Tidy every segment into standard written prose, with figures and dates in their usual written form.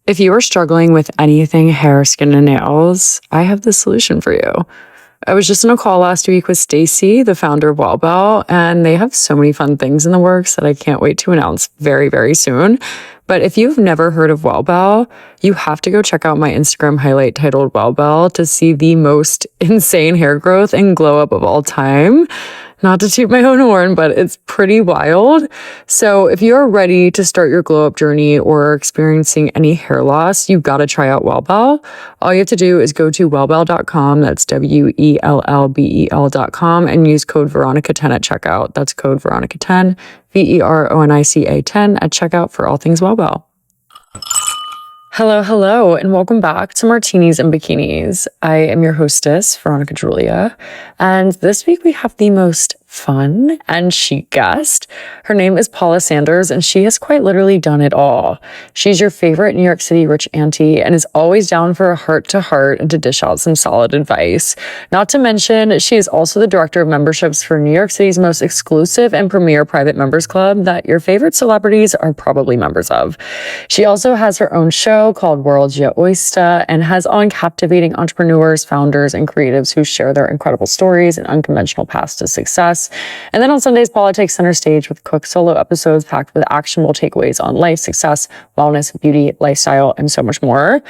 If you are struggling with anything hair, skin, and nails, I have the solution for you. I was just on a call last week with Stacy, the founder of Wellbel, and they have so many fun things in the works that I can't wait to announce very, very soon. But if you've never heard of Wellbel, you have to go check out my Instagram highlight titled Wellbel to see the most insane hair growth and glow up of all time. Not to toot my own horn, but it's pretty wild. So if you're ready to start your glow up journey or are experiencing any hair loss, you've got to try out Wellbel. All you have to do is go to wellbel.com. That's WELLBEL.com and use code Veronica10 at checkout. That's code Veronica10, VERONICA10 at checkout for all things Wellbel. Hello, and welcome back to Martinis and Bikinis. I am your hostess, Veronica Droulia, and this week we have the most fun and chic guest. Her name is Paula Sanders, and she has quite literally done it all. She's your favorite New York City rich auntie and is always down for a heart-to-heart and to dish out some solid advice. Not to mention, she is also the director of memberships for New York City's most exclusive and premier private members club that your favorite celebrities are probably members of. She also has her own show called Oysta and has on captivating entrepreneurs, founders, and creatives who share their incredible stories and unconventional paths to success. And then on Sundays, Paula takes center stage with quick solo episodes packed with actionable takeaways on life, success, wellness, beauty, lifestyle, and so much more.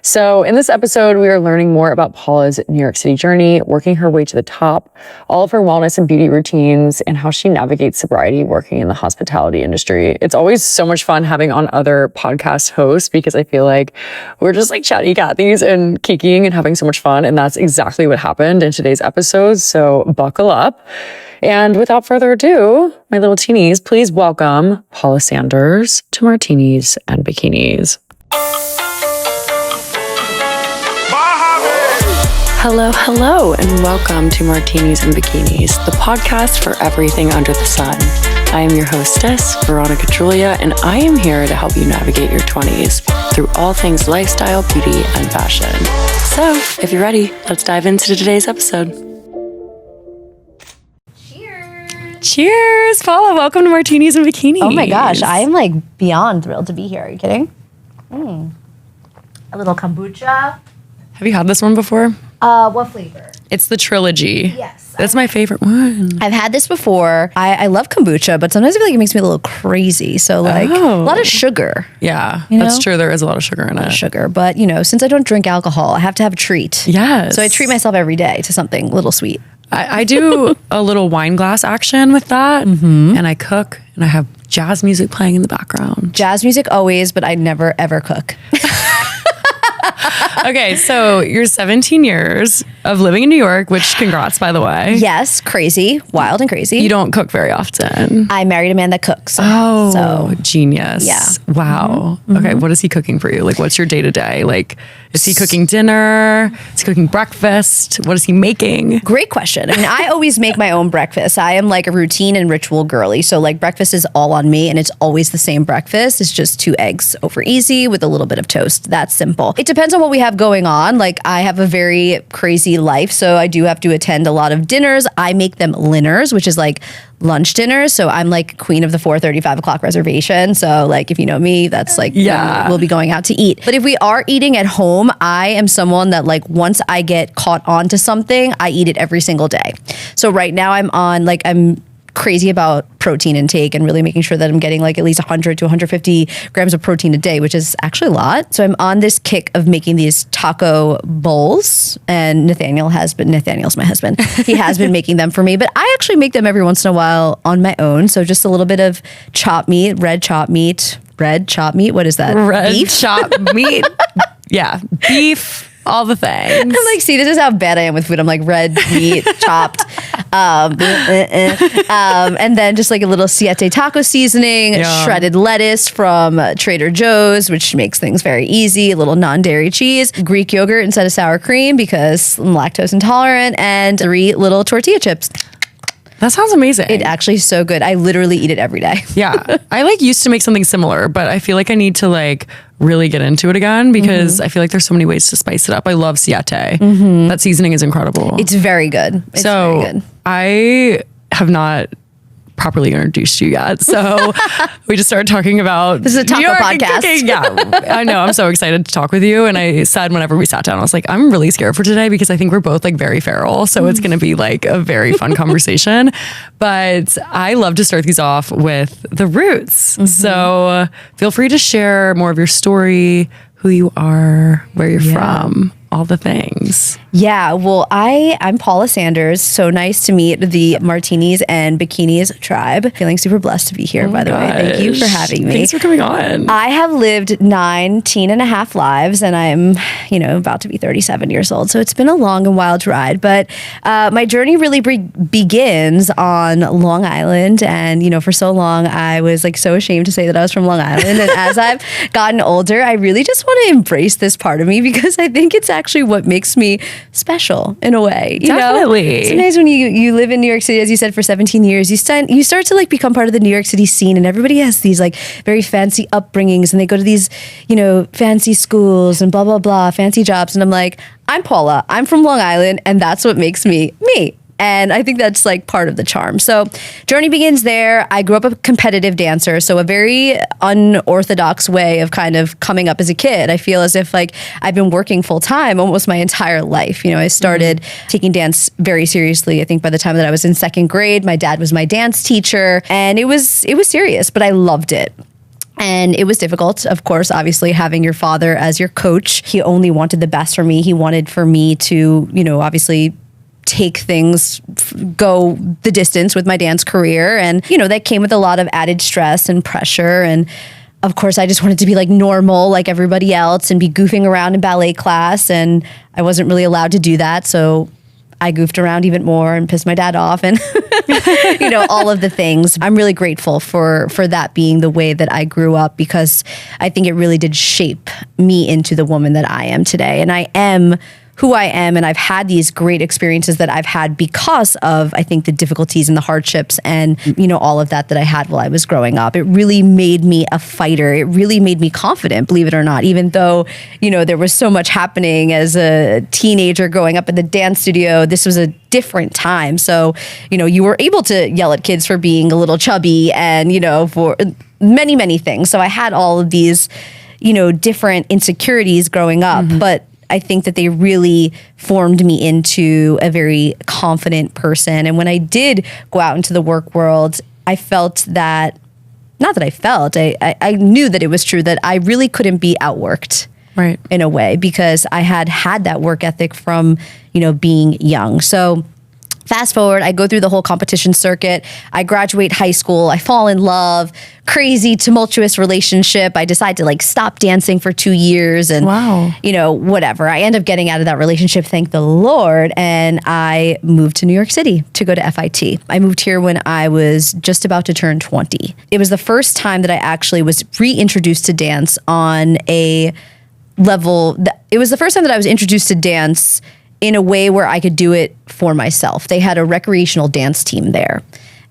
So in this episode, we are learning more about Paula's New York City journey, working her way to the top, all of her wellness and beauty routines, and how she navigates sobriety working in the hospitality industry. It's always so much fun having on other podcast hosts because I feel like we're just like chatty Cathy's and kikiing and having so much fun. And that's exactly what happened in today's episode. So buckle up. And without further ado, my little teenies, please welcome Paula Sanders to Martinis and Bikinis. Hello, and welcome to Martinis and Bikinis, the podcast for everything under the sun. I am your hostess, Veronica Droulia, and I am here to help you navigate your 20s through all things lifestyle, beauty, and fashion. So, if you're ready, let's dive into today's episode. Cheers, Paula. Welcome to Martinis and Bikinis. Oh my gosh, I am like beyond thrilled to be here. Are you kidding? A little kombucha. Have you had this one before? What flavor? It's the trilogy. Yes. That's my favorite one. I've had this before. I love kombucha, but sometimes I feel like it makes me a little crazy. So like a lot of sugar. Yeah, you know? That's true. There is a lot of sugar in it. Sugar. But you know, since I don't drink alcohol, I have to have a treat. Yes. So I treat myself every day to something a little sweet. I do a little wine glass action with that, and I cook, and I have jazz music playing in the background. Jazz music always, but I never ever cook. Okay, so you're 17 years of living in New York, which congrats, by the way. Yes, crazy, wild and crazy. You don't cook very often. I married a man that cooks. So genius. Yeah. Wow. Okay, what is he cooking for you? Like, what's your day-to-day? Like, is he cooking dinner? Is he cooking breakfast? What is he making? Great question. I mean, I always make my own breakfast. I am like a routine and ritual girly. So like breakfast is all on me and it's always the same breakfast. It's just 2 eggs over easy with a little bit of toast. That's simple. It depends on what we have going on. Like I have a very crazy life. So I do have to attend a lot of dinners. I make them linners, which is like lunch dinners. So I'm like queen of the 4:30, 5 o'clock reservation. So like, if you know me, that's like, we'll be going out to eat. But if we are eating at home, I am someone that like, once I get caught on to something, I eat it every single day. So right now I'm crazy about protein intake and really making sure that I'm getting like at least 100 to 150 grams of protein a day, which is actually a lot. So I'm on this kick of making these taco bowls, and Nathaniel's my husband. He has been making them for me, but I actually make them every once in a while on my own. So just a little bit of red chopped meat. What is that? Beef? Chopped meat. Yeah. Beef. All the things. I'm like, see, this is how bad I am with food. I'm like red meat, chopped, and then just like a little siete taco seasoning, shredded lettuce from Trader Joe's, which makes things very easy, a little non-dairy cheese, Greek yogurt instead of sour cream because I'm lactose intolerant, and 3 little tortilla chips. That sounds amazing. It actually is so good. I literally eat it every day. Yeah. I like used to make something similar, but I feel like I need to like really get into it again because I feel like there's so many ways to spice it up. I love siete. That seasoning is incredible. It's very good. Very good. I have not properly introduced you yet. So we just started talking about This is a taco New York and podcast. cooking. Yeah, I know. I'm so excited to talk with you. And I said whenever we sat down, I was like, I'm really scared for today because I think we're both like very feral. So it's going to be like a very fun conversation. But I love to start these off with the roots. So feel free to share more of your story, who you are, where you're from, all the things. Yeah, well, I'm Paula Sanders. So nice to meet the Martinis and Bikinis tribe. Feeling super blessed to be here, by the way. Thank you for having me. Thanks for coming on. I have lived 19 and a half lives, and I'm, about to be 37 years old. So it's been a long and wild ride. But my journey really begins on Long Island. And, for so long, I was like so ashamed to say that I was from Long Island. And as I've gotten older, I really just want to embrace this part of me because I think it's actually what makes me special in a way. Definitely. Sometimes when you live in New York City, as you said, for 17 years, you start to like become part of the New York City scene, and everybody has these like very fancy upbringings, and they go to these, fancy schools and blah, blah, blah, fancy jobs. And I'm like, I'm Paula, I'm from Long Island, and that's what makes me me. And I think that's like part of the charm. So journey begins there. I grew up a competitive dancer, so a very unorthodox way of kind of coming up as a kid. I feel as if like I've been working full time almost my entire life. I started taking dance very seriously. I think by the time that I was in second grade, my dad was my dance teacher, and it was serious, but I loved it. And it was difficult, of course, obviously having your father as your coach. He only wanted the best for me. He wanted for me to, obviously take things, go the distance with my dance career. And, that came with a lot of added stress and pressure. And of course, I just wanted to be like normal, like everybody else, and be goofing around in ballet class. And I wasn't really allowed to do that. So I goofed around even more and pissed my dad off and, all of the things. I'm really grateful for that being the way that I grew up, because I think it really did shape me into the woman that I am today. And I am who I am, and I've had these great experiences that I've had because of, I think, the difficulties and the hardships and, all of that I had while I was growing up. It really made me a fighter. It really made me confident, believe it or not, even though, there was so much happening as a teenager growing up in the dance studio. This was a different time. So, you were able to yell at kids for being a little chubby and, for many, many things. So I had all of these, different insecurities growing up, but I think that they really formed me into a very confident person. And when I did go out into the work world, I felt that, not that I felt, I knew that it was true, that I really couldn't be outworked. Right. In a way, because I had that work ethic from, being young. So fast forward, I go through the whole competition circuit. I graduate high school. I fall in love, crazy, tumultuous relationship. I decide to like stop dancing for 2 years and, whatever. I end up getting out of that relationship, thank the Lord. And I moved to New York City to go to FIT. I moved here when I was just about to turn 20. It was the first time that I actually was reintroduced to dance on a level. It was the first time that I was introduced to dance in a way where I could do it for myself. They had a recreational dance team there.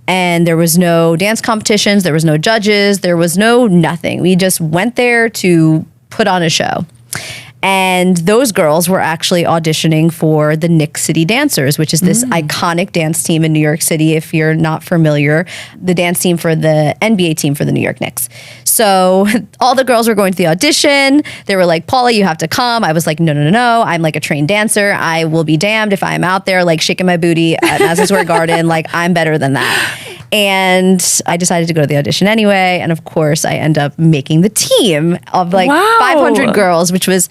And there was no dance competitions, there was no judges, there was no nothing. We just went there to put on a show. And those girls were actually auditioning for the Knick City Dancers, which is this iconic dance team in New York City. If you're not familiar, the dance team for the NBA team for the New York Knicks. So all the girls were going to the audition. They were like, Paula, you have to come. I was like, no. I'm like a trained dancer. I will be damned if I'm out there like shaking my booty at Madison Square Garden. Like, I'm better than that. And I decided to go to the audition anyway. And of course, I end up making the team of like 500 girls, which was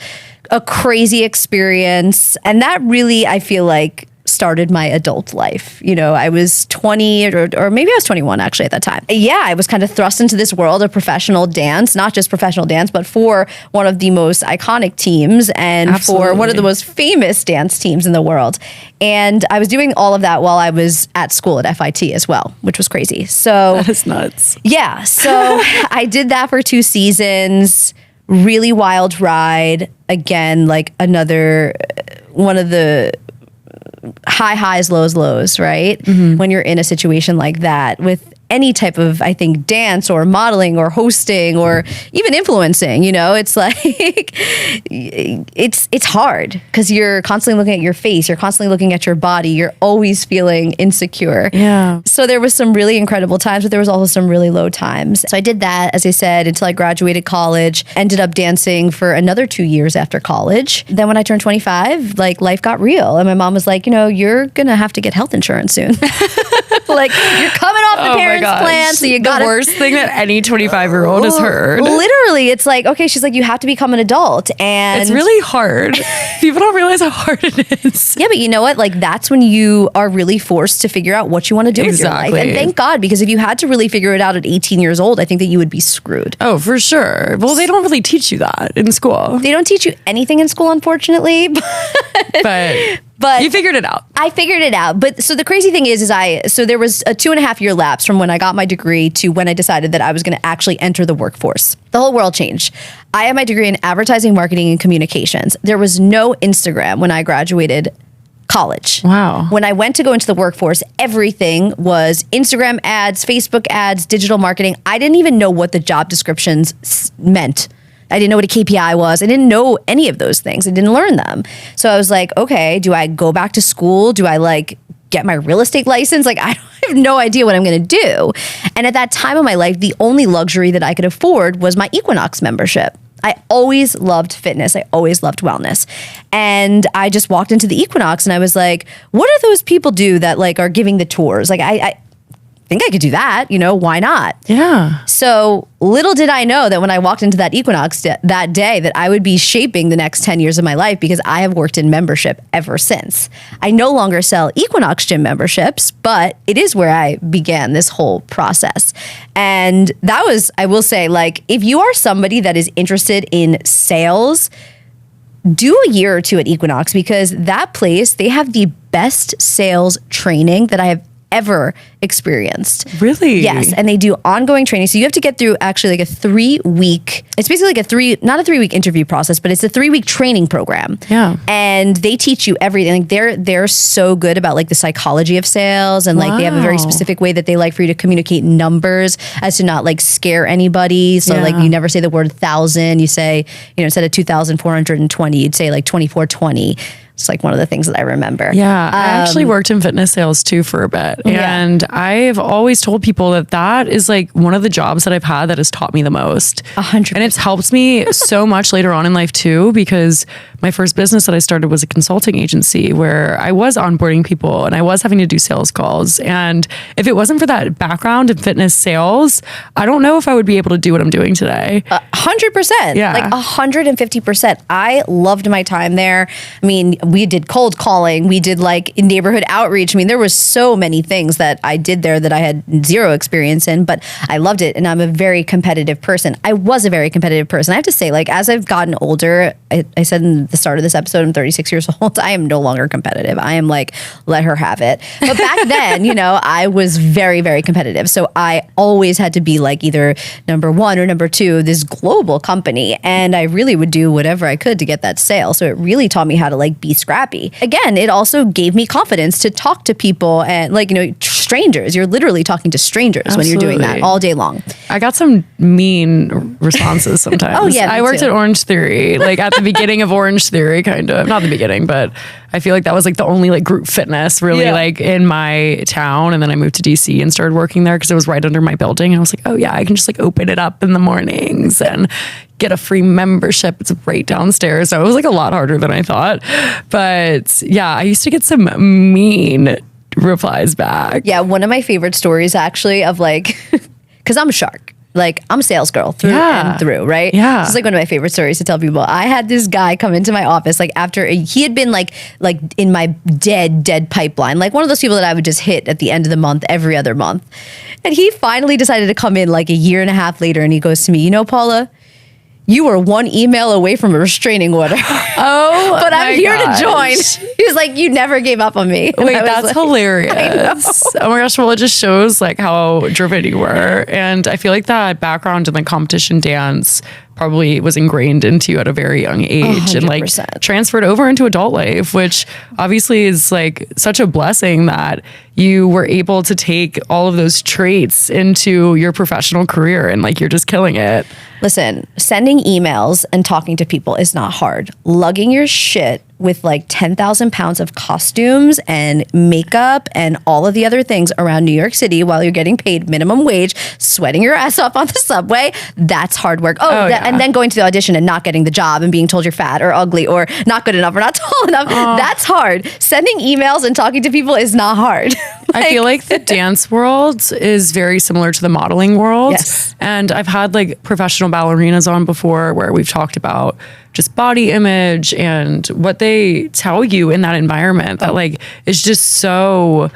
a crazy experience. And that really, I feel like, started my adult life. I was 20 or maybe I was 21 actually at that time. Yeah, I was kind of thrust into this world of professional dance, not just professional dance, but for one of the most iconic teams and for one of the most famous dance teams in the world. And I was doing all of that while I was at school at FIT as well, which was crazy. So that is nuts. Yeah. So I did that for 2 seasons. Really wild ride. Again, like another one of the highs, lows, right? When you're in a situation like that with any type of, I think, dance or modeling or hosting or even influencing, it's like, it's hard because you're constantly looking at your face. You're constantly looking at your body. You're always feeling insecure. Yeah. So there was some really incredible times, but there was also some really low times. So I did that, as I said, until I graduated college, ended up dancing for another 2 years after college. Then when I turned 25, like life got real. And my mom was like, you're going to have to get health insurance soon. Like you're coming off the parents' plan. So you got the worst thing that any 25-year-old has heard. Literally, it's like, okay, she's like, you have to become an adult. And it's really hard. People don't realize how hard it is. Yeah, but you know what? Like that's when you are really forced to figure out what you want to do with your life. And thank God, because if you had to really figure it out at 18 years old, I think that you would be screwed. Oh, for sure. Well, they don't really teach you that in school. They don't teach you anything in school, unfortunately. But you figured it out. I figured it out. But so the crazy thing is so there was a 2.5 year lapse from when I got my degree to when I decided that I was going to actually enter the workforce. The whole world changed. I had my degree in advertising, marketing, and communications. There was no Instagram when I graduated college. Wow. When I went to go into the workforce, everything was Instagram ads, Facebook ads, digital marketing. I didn't even know what the job descriptions meant. I didn't know what a KPI was. I didn't know any of those things. I didn't learn them. So I was like, okay, do I go back to school? Do I like get my real estate license? Like, I have no idea what I'm going to do. And at that time of my life, the only luxury that I could afford was my Equinox membership. I always loved fitness. I always loved wellness. And I just walked into the Equinox and I was like, what do those people do that like are giving the tours? Like, I think I could do that, why not? Yeah. So little did I know that when I walked into that Equinox that day that I would be shaping the next 10 years of my life because I have worked in membership ever since. I no longer sell Equinox gym memberships, but it is where I began this whole process. And that was, I will say, like, if you are somebody that is interested in sales, do a year or two at Equinox because that place, they have the best sales training that I have ever experienced. Really? Yes. And they do ongoing training. So you have to get through actually like a 3-week, it's basically like not a 3-week interview process, but it's a 3-week training program. Yeah. And they teach you everything. Like they're so good about like the psychology of sales and like they have a very specific way that they like for you to communicate numbers as to not like scare anybody. So like you never say the word 1,000. You say, instead of 2,420, you'd say like 2,420. It's like one of the things that I remember. Yeah. I actually worked in fitness sales too for a bit. And I've always told people that is like one of the jobs that I've had that has taught me the most. 100%. And it's helped me so much later on in life too, because my first business that I started was a consulting agency where I was onboarding people and I was having to do sales calls. And if it wasn't for that background in fitness sales, I don't know if I would be able to do what I'm doing today. 100%. Yeah. Like 150%. I loved my time there. I mean, we did cold calling. We did like neighborhood outreach. I mean, there was so many things that I did there that I had zero experience in, but I loved it. And I'm a very competitive person. I was a very competitive person. I have to say, like, as I've gotten older, I said in the start of this episode, I'm 36 years old. I am no longer competitive. I am like, let her have it. But back then, I was very, very competitive. So I always had to be like either number one or number two of this global company. And I really would do whatever I could to get that sale. So it really taught me how to like be scrappy. Again, it also gave me confidence to talk to people and like, strangers. You're literally talking to strangers when you're doing that all day long. I got some mean responses sometimes. Oh yeah, I worked at Orange Theory, like at the beginning of Orange Theory, kind of. Not the beginning, but I feel like that was like the only like group fitness really like in my town. And then I moved to DC and started working there because it was right under my building. And I was like, oh yeah, I can just like open it up in the mornings and get a free membership. It's right downstairs. So it was like a lot harder than I thought. But yeah, I used to get some mean replies back. Yeah, one of my favorite stories actually of like, because I'm a shark. Like, I'm a sales girl through and through, right? Yeah. This is like one of my favorite stories to tell people. I had this guy come into my office, like after he had been like in my dead pipeline, like one of those people that I would just hit at the end of the month, every other month. And he finally decided to come in like a year and a half later and he goes to me, Paula, you were one email away from a restraining order. Oh, but I'm here to join. He's like, you never gave up on me. Wait, that's like, hilarious. Oh my gosh. Well, it just shows like how driven you were. And I feel like that background in the competition dance probably was ingrained into you at a very young age and like 100%. transferred over into adult life, which obviously is like such a blessing that you were able to take all of those traits into your professional career and like you're just killing it. Listen, sending emails and talking to people is not hard. Lugging your shit with like 10,000 pounds of costumes and makeup and all of the other things around New York City while you're getting paid minimum wage, sweating your ass off on the subway, that's hard work. And then going to the audition and not getting the job and being told you're fat or ugly or not good enough or not tall enough, that's hard. Sending emails and talking to people is not hard. I feel like the dance world is very similar to the modeling world. Yes. And I've had like professional ballerinas on before where we've talked about just body image and what they tell you in that environment that like is just so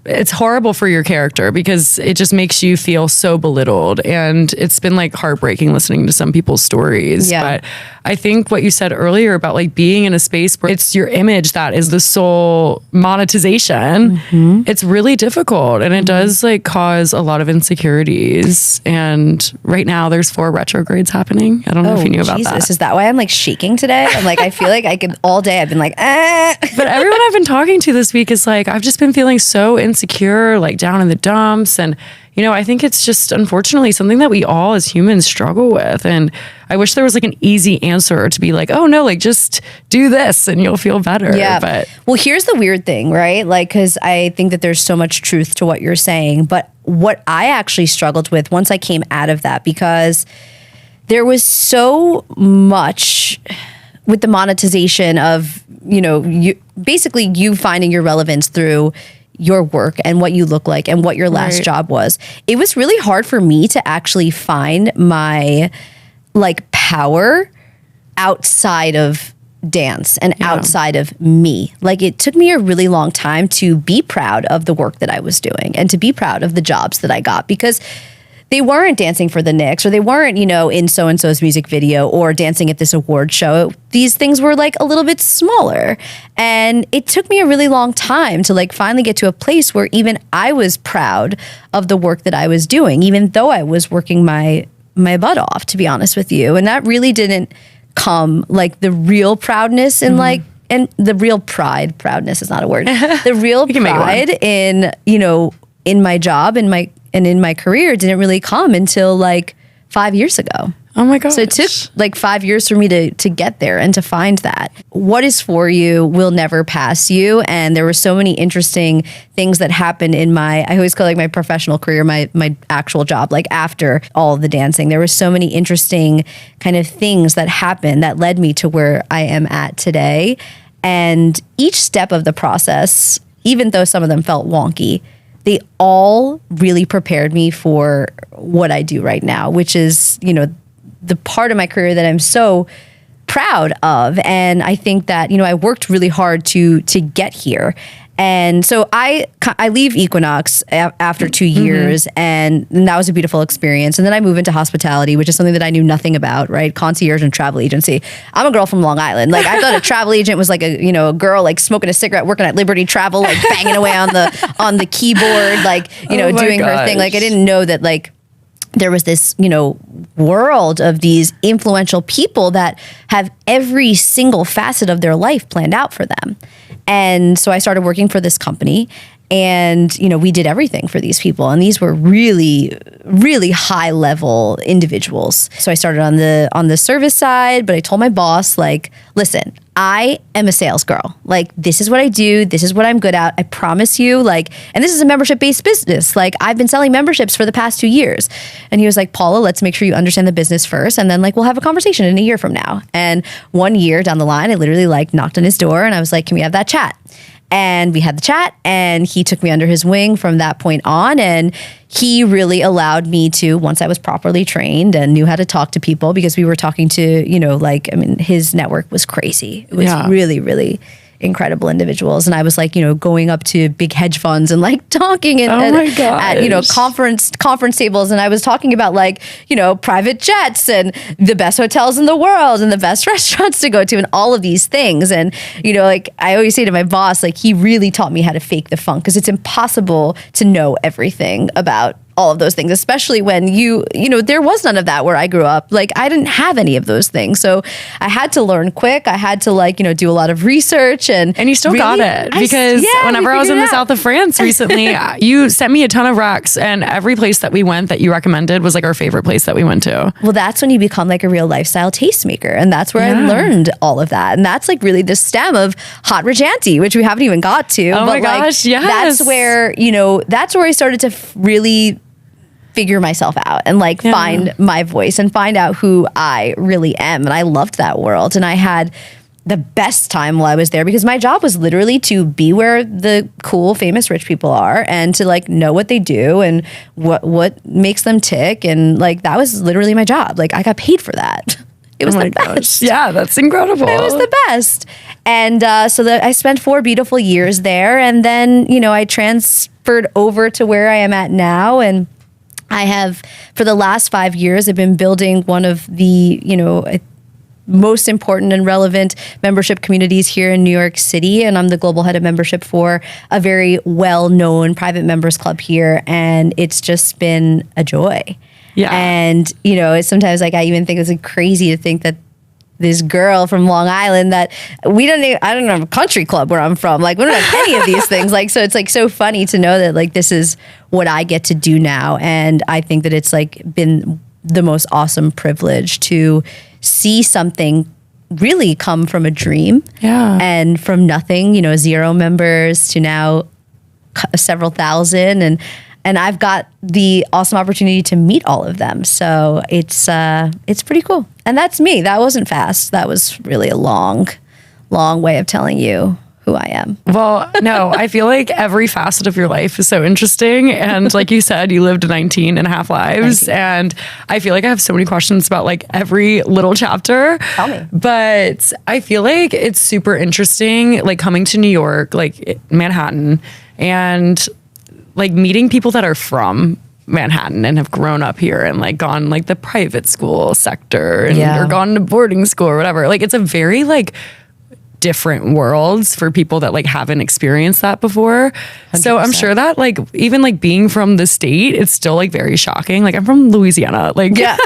it's horrible for your character because it just makes you feel so belittled. And it's been like heartbreaking listening to some people's stories. Yeah. But I think what you said earlier about like being in a space where it's your image that is the sole monetization, it's really difficult. And it does like cause a lot of insecurities. And right now there's 4 retrogrades happening. I don't know if you knew about that. Is that why I'm like shaking today? I'm like, I feel like I could all day. I've been like, But everyone I've been talking to this week is like, I've just been feeling so insecure, like down in the dumps. And, you know, I think it's just unfortunately something that we all as humans struggle with. And I wish there was like an easy answer to be like, oh no, like just do this and you'll feel better. Yeah. But well, here's the weird thing, right? Like, because I think that there's so much truth to what you're saying. But what I actually struggled with once I came out of that, because there was so much with the monetization of, you know, you finding your relevance through your work and what you look like and what your last job was. It was really hard for me to actually find my like power outside of dance and outside of me. Like it took me a really long time to be proud of the work that I was doing and to be proud of the jobs that I got, because they weren't dancing for the Knicks or they weren't, you know, in so-and-so's music video or dancing at this award show. These things were like a little bit smaller. And it took me a really long time to like finally get to a place where even I was proud of the work that I was doing, even though I was working my butt off, to be honest with you. And that really didn't come like the real proudness and like, and the real proudness is not a word. The real pride in, you know, in my job and in my career didn't really come until like 5 years ago. oh my God. So it took like 5 years for me to get there and to find that. What is for you will never pass you. And there were so many interesting things that happened in I always call it like my professional career, my actual job, like after all of the dancing. There were so many interesting kind of things that happened that led me to where I am at today. And each step of the process, even though some of them felt wonky, they all really prepared me for what I do right now, which is, you know, the part of my career that I'm so proud of. And I think that, you know, I worked really hard to get here. And so I leave Equinox after 2 years, and that was a beautiful experience. And then I move into hospitality, which is something that I knew nothing about, right? Concierge and travel agency. I'm a girl from Long Island. Like I thought a travel agent was like a girl like smoking a cigarette, working at Liberty Travel, like banging away on the keyboard, like, you know, doing her thing. Like I didn't know that like there was this, you know, world of these influential people that have every single facet of their life planned out for them. And so I started working for this company, and, you know, we did everything for these people. And these were really, really high level individuals. So I started on the service side, but I told my boss, like, listen, I am a sales girl. Like, this is what I do. This is what I'm good at. I promise you, like, and this is a membership-based business. Like, I've been selling memberships for the past 2 years. And he was like, Paula, let's make sure you understand the business first. And then like, we'll have a conversation in a year from now. And 1 year down the line, I literally like knocked on his door and I was like, can we have that chat? And we had the chat, and he took me under his wing from that point on. And he really allowed me to, once I was properly trained and knew how to talk to people, because we were talking to, you know, like, I mean, his network was crazy. It was really, really incredible individuals. And I was like, you know, going up to big hedge funds and like talking at, you know, conference tables. And I was talking about like, you know, private jets and the best hotels in the world and the best restaurants to go to and all of these things. And, you know, like I always say to my boss, like he really taught me how to fake the funk, because it's impossible to know everything about all of those things, especially when there was none of that where I grew up. Like I didn't have any of those things. So I had to learn quick. I had to do a lot of research and you still got it because whenever I was in the south of France recently, you sent me a ton of racks, and every place that we went that you recommended was like our favorite place that we went to. Well, that's when you become like a real lifestyle tastemaker. And that's where I learned all of that. And that's like really the stem of Hot Rich Auntie, which we haven't even got to. Oh my gosh, yes. That's where, that's where I started to really figure myself out and find my voice and find out who I really am. And I loved that world. And I had the best time while I was there because my job was literally to be where the cool, famous, rich people are and to know what they do and what makes them tick. And that was literally my job. I got paid for that. It was the best. Yeah, that's incredible. It was the best. And so I spent 4 beautiful years there. And then, I transferred over to where I am at now. And I have, for the last 5 years, I've been building one of the, most important and relevant membership communities here in New York City. And I'm the global head of membership for a very well-known private members club here. And it's just been a joy. Yeah. And, it's sometimes I even think it's crazy to think that this girl from Long Island that I don't have a country club where I'm from. We don't have any of these things. So it's so funny to know that this is what I get to do now. And I think that it's been the most awesome privilege to see something really come from a dream. Yeah. And from nothing, 0 members to now several thousand. And I've got the awesome opportunity to meet all of them. So it's pretty cool. And that's me. That wasn't fast. That was really a long, long way of telling you who I am. Well, no, I feel like every facet of your life is so interesting. And like you said, you lived 19 and a half lives. And I feel like I have so many questions about every little chapter. Tell me. But I feel like it's super interesting, coming to New York, Manhattan, and meeting people that are from Manhattan and have grown up here and gone the private school sector and or gone to boarding school or whatever. It's a very different worlds for people that haven't experienced that before. 100%. So I'm sure that even being from the state, it's still very shocking. I'm from Louisiana. Yeah.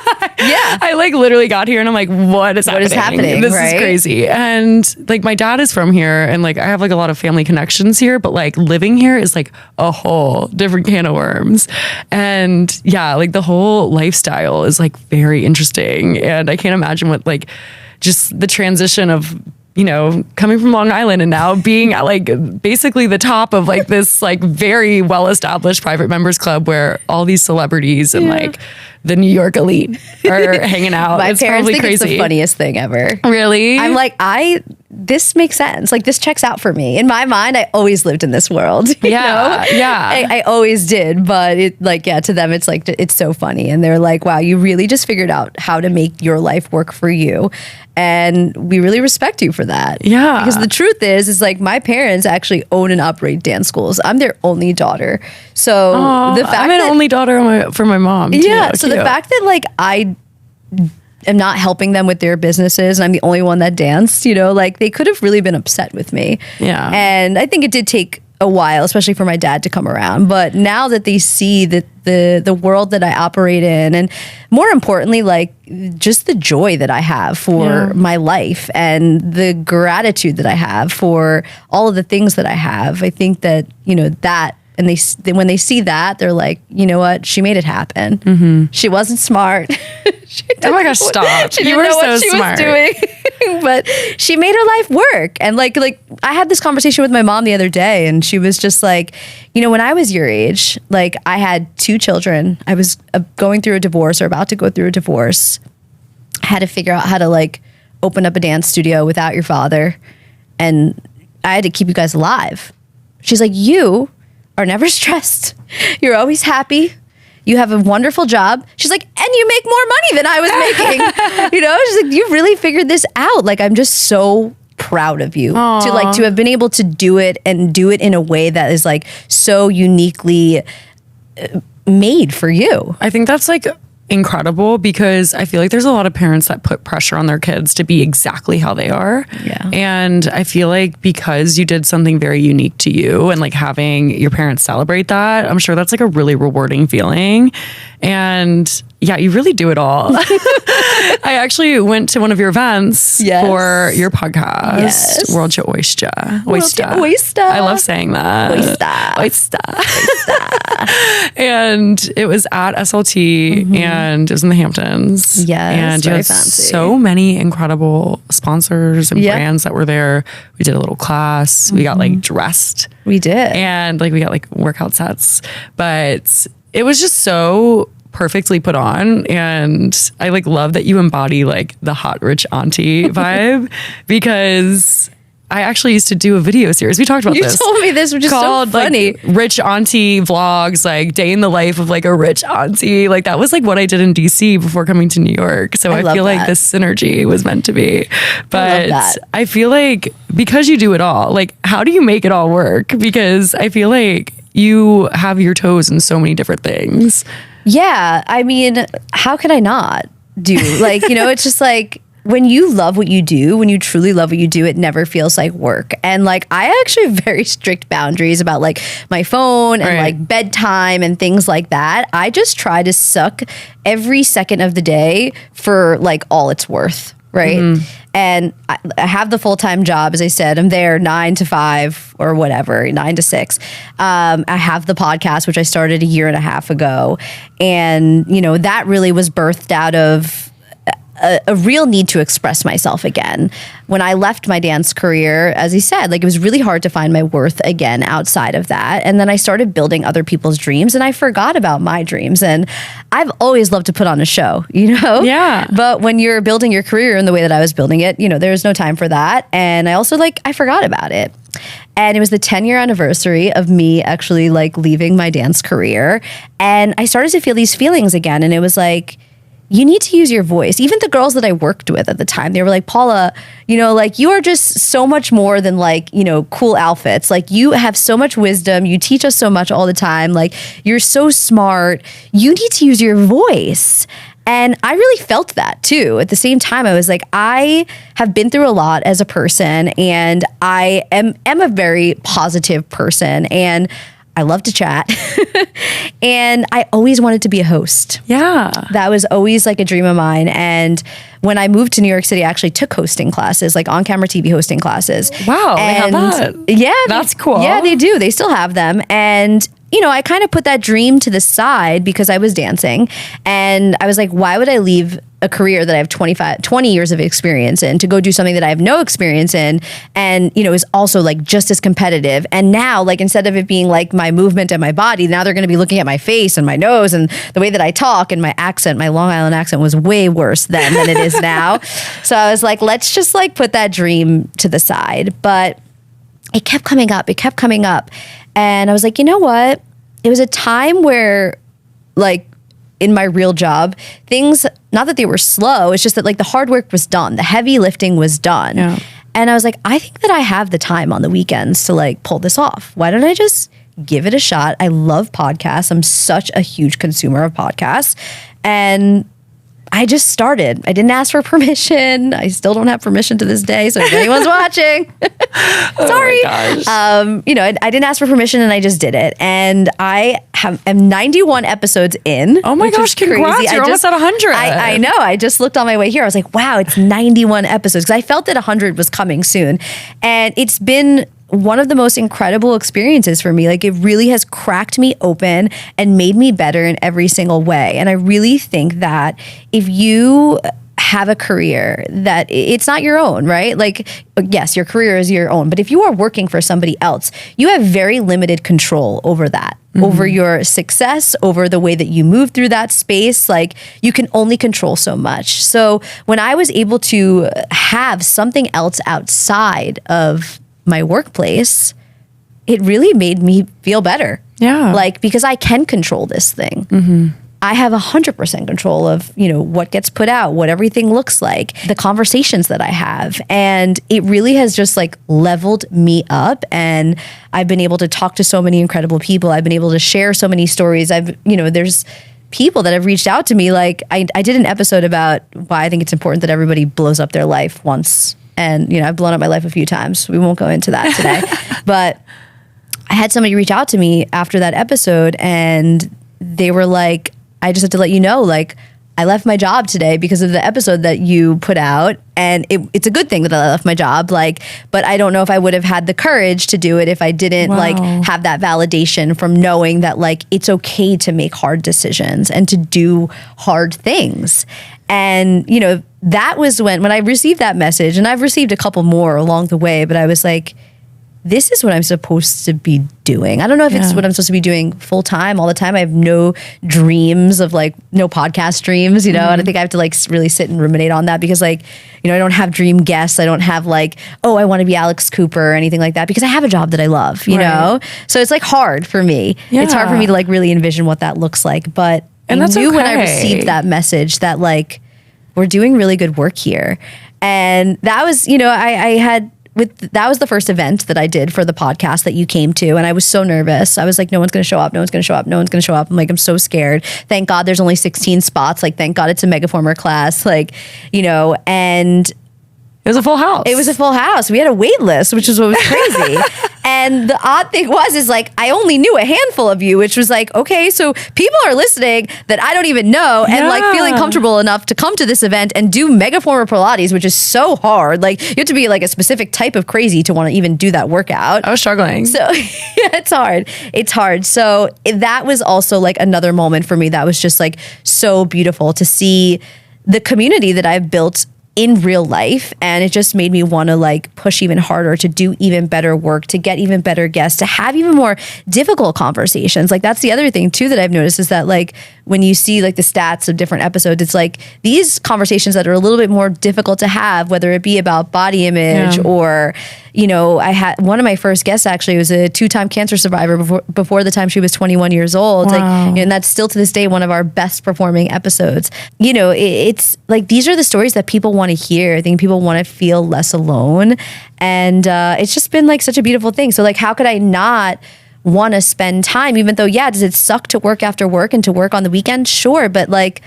I literally got here and I'm what is happening? This is crazy. And my dad is from here and I have a lot of family connections here, but living here is a whole different can of worms. And yeah, the whole lifestyle is very interesting. And I can't imagine what just the transition of coming from Long Island and now being at basically the top of this very well-established private members club where all these celebrities and the New York elite are hanging out. My it's parents probably think crazy. It's the funniest thing ever. Really? I'm this makes sense. This checks out for me. In my mind, I always lived in this world. Yeah. I always did. But to them, it's so funny. And they're wow, you really just figured out how to make your life work for you. And we really respect you for that. Yeah. Because the truth is my parents actually own and operate dance schools. I'm their only daughter. So the fact I'm an only daughter for my mom. Yeah. Too. So the fact that I am not helping them with their businesses and I'm the only one that danced, they could have really been upset with me. Yeah. And I think it did take a while, especially for my dad to come around. But now that they see that the world that I operate in, and more importantly, just the joy that I have for my life and the gratitude that I have for all of the things that I have, I think that, that. And when they see that, they're you know what? She made it happen. Mm-hmm. She wasn't smart. Oh my gosh, stop. She didn't know what she was doing. But she made her life work. And I had this conversation with my mom the other day, and she was just when I was your age, I had 2 children. I was going through a divorce or about to go through a divorce. I had to figure out how to open up a dance studio without your father. And I had to keep you guys alive. She's you are never stressed. You're always happy. You have a wonderful job. She's and you make more money than I was making. She's you really figured this out. I'm just so proud of you to have been able to do it and do it in a way that is so uniquely made for you. I think that's incredible because I feel like there's a lot of parents that put pressure on their kids to be exactly how they are. Yeah. And I feel like because you did something very unique to you and like having your parents celebrate that, I'm sure that's like a really rewarding feeling. And yeah, you really do it all. I actually went to one of your events for your podcast, World to Oysta. Oysta. I love saying that. Oysta. And it was at SLT and it was in the Hamptons. Yes, and you very had fancy. so many incredible sponsors and brands that were there. We did a little class. We got like dressed. We did. And like we got like workout sets. But it was just so perfectly put on, and I like love that you embody like the hot rich auntie vibe because I actually used to do a video series. We talked about this. You told me this, which is so funny. Like, rich auntie vlogs, like day in the life of like a rich auntie. Like that was like what I did in DC before coming to New York. So I feel like this synergy was meant to be. But I feel like because you do it all, like how do you make it all work? Because I feel like you have your toes in so many different things. Yeah. I mean, how could I not do? Like, you know, it's just like when you love what you do, when you truly love what you do, it never feels like work. And like, I actually have very strict boundaries about like my phone and like bedtime and things like that. I just try to suck every second of the day for like all it's worth. Right. And I have the full-time job. As I said, I'm there 9 to 5 or whatever, 9 to 6. I have the podcast, which I started a year and a half ago. And, you know, that really was birthed out of a real need to express myself again. When I left my dance career, as he said, like it was really hard to find my worth again outside of that. And then I started building other people's dreams and I forgot about my dreams. And I've always loved to put on a show, you know? Yeah. But when you're building your career in the way that I was building it, you know, there's no time for that. And I also I forgot about it. And it was the 10-year anniversary of me actually like leaving my dance career. And I started to feel these feelings again. And it was like, you need to use your voice. Even the girls that I worked with at the time, they were like, Paula, you know, like you are just so much more than like, you know, cool outfits. Like you have so much wisdom. You teach us so much all the time. Like you're so smart. You need to use your voice. And I really felt that too. At the same time, I was like, I have been through a lot as a person and I am a very positive person and I love to chat. And I always wanted to be a host. Yeah. That was always like a dream of mine. And when I moved to New York City, I actually took hosting classes, like on-camera TV hosting classes. Wow, they have that. Yeah. That's cool. Yeah, they do. They still have them. And you know, I kind of put that dream to the side because I was dancing. And I was like, why would I leave a career that I have 20 years of experience in to go do something that I have no experience in and, you know, is also like just as competitive. And now, like, instead of it being like my movement and my body, now they're going to be looking at my face and my nose and the way that I talk and my accent. My Long Island accent was way worse then than it is now. So I was like, let's just like put that dream to the side. But it kept coming up. It kept coming up. And I was like, you know what? It was a time where, like, in my real job, things, not that they were slow, it's just that, like, the hard work was done. The heavy lifting was done. Yeah. And I was like, I think that I have the time on the weekends to, like, pull this off. Why don't I just give it a shot? I love podcasts. I'm such a huge consumer of podcasts. And I just started. I didn't ask for permission. I still don't have permission to this day. So if anyone's watching, sorry. Oh you know, I didn't ask for permission and I just did it. And I am 91 episodes in. Oh my gosh, congrats. Crazy. You're almost at 100. I know. I just looked on my way here. I was like, wow, it's 91 episodes. Because I felt that 100 was coming soon. And it's been one of the most incredible experiences for me. Like, it really has cracked me open and made me better in every single way. And I really think that if you have a career that it's not your own, right? Like, yes, your career is your own, but if you are working for somebody else, you have very limited control over that, over your success, over the way that you move through that space. Like, you can only control so much. So when I was able to have something else outside of my workplace, it really made me feel better. Yeah. Like, because I can control this thing. I have 100% control of, you know, what gets put out, what everything looks like, the conversations that I have. And it really has just like leveled me up. And I've been able to talk to so many incredible people. I've been able to share so many stories. You know, there's people that have reached out to me. Like I did an episode about why I think it's important that everybody blows up their life once. And, you know, I've blown up my life a few times. We won't go into that today. But I had somebody reach out to me after that episode and they were like, I just have to let you know, like, I left my job today because of the episode that you put out. And it's a good thing that I left my job. Like, but I don't know if I would have had the courage to do it if I didn't like have that validation from knowing that like it's okay to make hard decisions and to do hard things. And, you know, that was when I received that message, and I've received a couple more along the way, but I was like, this is what I'm supposed to be doing. I don't know if it's what I'm supposed to be doing full time all the time. I have no dreams of like, no podcast dreams, you know, and I think I have to like really sit and ruminate on that because like, you know, I don't have dream guests. I don't have like, oh, I want to be Alex Cooper or anything like that because I have a job that I love, you know? So it's like hard for me. Yeah. It's hard for me to like really envision what that looks like. But I knew when I received that message that like, we're doing really good work here. And that was, you know, that was the first event that I did for the podcast that you came to. And I was so nervous. I was like, no one's going to show up. No one's going to show up. No one's going to show up. I'm like, I'm so scared. Thank God there's only 16 spots. Like, thank God it's a Megaformer class. Like, you know, and it was a full house. It was a full house. We had a wait list, which is what was crazy. And the odd thing is like, I only knew a handful of you, which was like, okay, so people are listening that I don't even know and like feeling comfortable enough to come to this event and do Megaformer Pilates, which is so hard. Like you have to be like a specific type of crazy to want to even do that workout. I was struggling. So yeah, it's hard. It's hard. So that was also like another moment for me that was just like so beautiful to see the community that I've built in real life. And it just made me want to like push even harder to do even better work, to get even better guests, to have even more difficult conversations. Like that's the other thing too that I've noticed is that like when you see like the stats of different episodes, it's like these conversations that are a little bit more difficult to have, whether it be about body image or, you know, I had one of my first guests actually was a 2-time cancer survivor before the time she was 21 years old. Like, you know, and that's still to this day one of our best performing episodes. You know, it's like these are the stories that people want to hear. I think people want to feel less alone, and it's just been like such a beautiful thing. So like, how could I not want to spend time? Even though, does it suck to work after work and to work on the weekend? Sure, but like,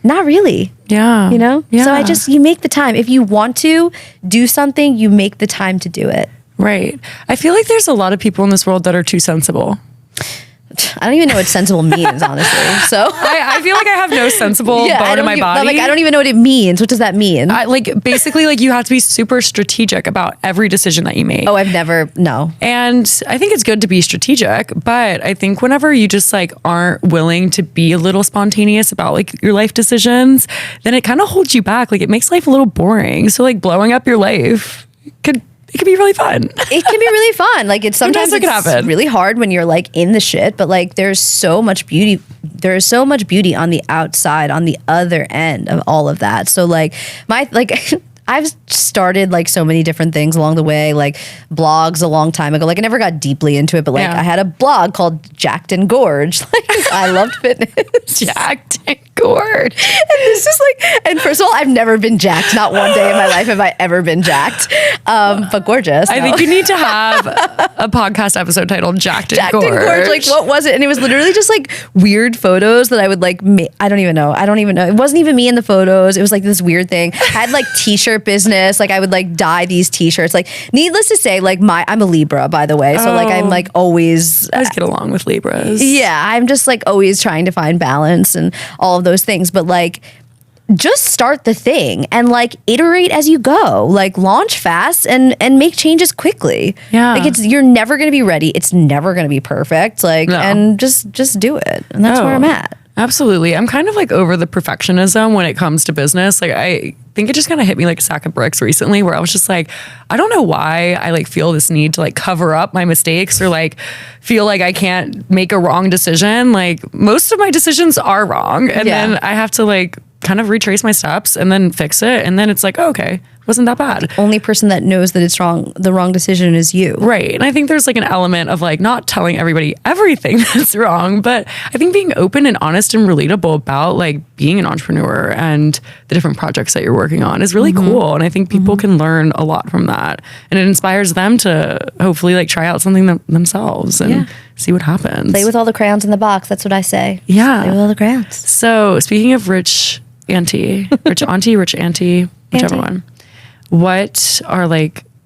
not really. Yeah. You know? Yeah. So you make the time. If you want to do something, you make the time to do it. Right. I feel like there's a lot of people in this world that are too sensible. I don't even know what sensible means, honestly. So I feel like I have no sensible bone in my body. Like I don't even know what it means. What does that mean? Basically, like you have to be super strategic about every decision that you make. Oh, no. And I think it's good to be strategic, but I think whenever you just like aren't willing to be a little spontaneous about like your life decisions, then it kind of holds you back. Like it makes life a little boring. So like blowing up your life could be really fun. It can be really fun. Like sometimes it's really hard when you're like in the shit, but like there's so much beauty. There's so much beauty on the outside, on the other end of all of that. So like I've started like so many different things along the way, like blogs a long time ago. Like I never got deeply into it, but like I had a blog called Jacked and Gorged. Like I loved fitness. Jacked and Gorged. And this is like, and first of all, I've never been jacked. Not one day in my life have I ever been jacked. But gorgeous. I think you need to have a podcast episode titled Jacked and Gorged. Jacked and Gorged. Like what was it? And it was literally just like weird photos that I would like I don't even know. It wasn't even me in the photos. It was like this weird thing. I had like t-shirt business. Like I would like dye these t-shirts. Like needless to say, like I'm a Libra, by the way. So like I'm like always I get along with Libras. Yeah. I'm just like always trying to find balance and all of those things. But like just start the thing and like iterate as you go. Like launch fast and make changes quickly. Yeah. Like you're never gonna be ready. It's never gonna be perfect. Like and just do it. And that's where I'm at. Absolutely. I'm kind of like over the perfectionism when it comes to business. Like I think it just kind of hit me like a sack of bricks recently where I was just like, I don't know why I like feel this need to like cover up my mistakes or like feel like I can't make a wrong decision. Like most of my decisions are wrong. And then I have to like kind of retrace my steps and then fix it. And then it's like, oh, okay, wasn't that bad. The only person that knows that it's wrong, the wrong decision is you. Right. And I think there's like an element of like not telling everybody everything that's wrong, but I think being open and honest and relatable about like being an entrepreneur and the different projects that you're working on is really cool. And I think people can learn a lot from that. And it inspires them to hopefully like try out something themselves and see what happens. Play with all the crayons in the box. That's what I say. Yeah. Play with all the crayons. So speaking of rich auntie, whichever one,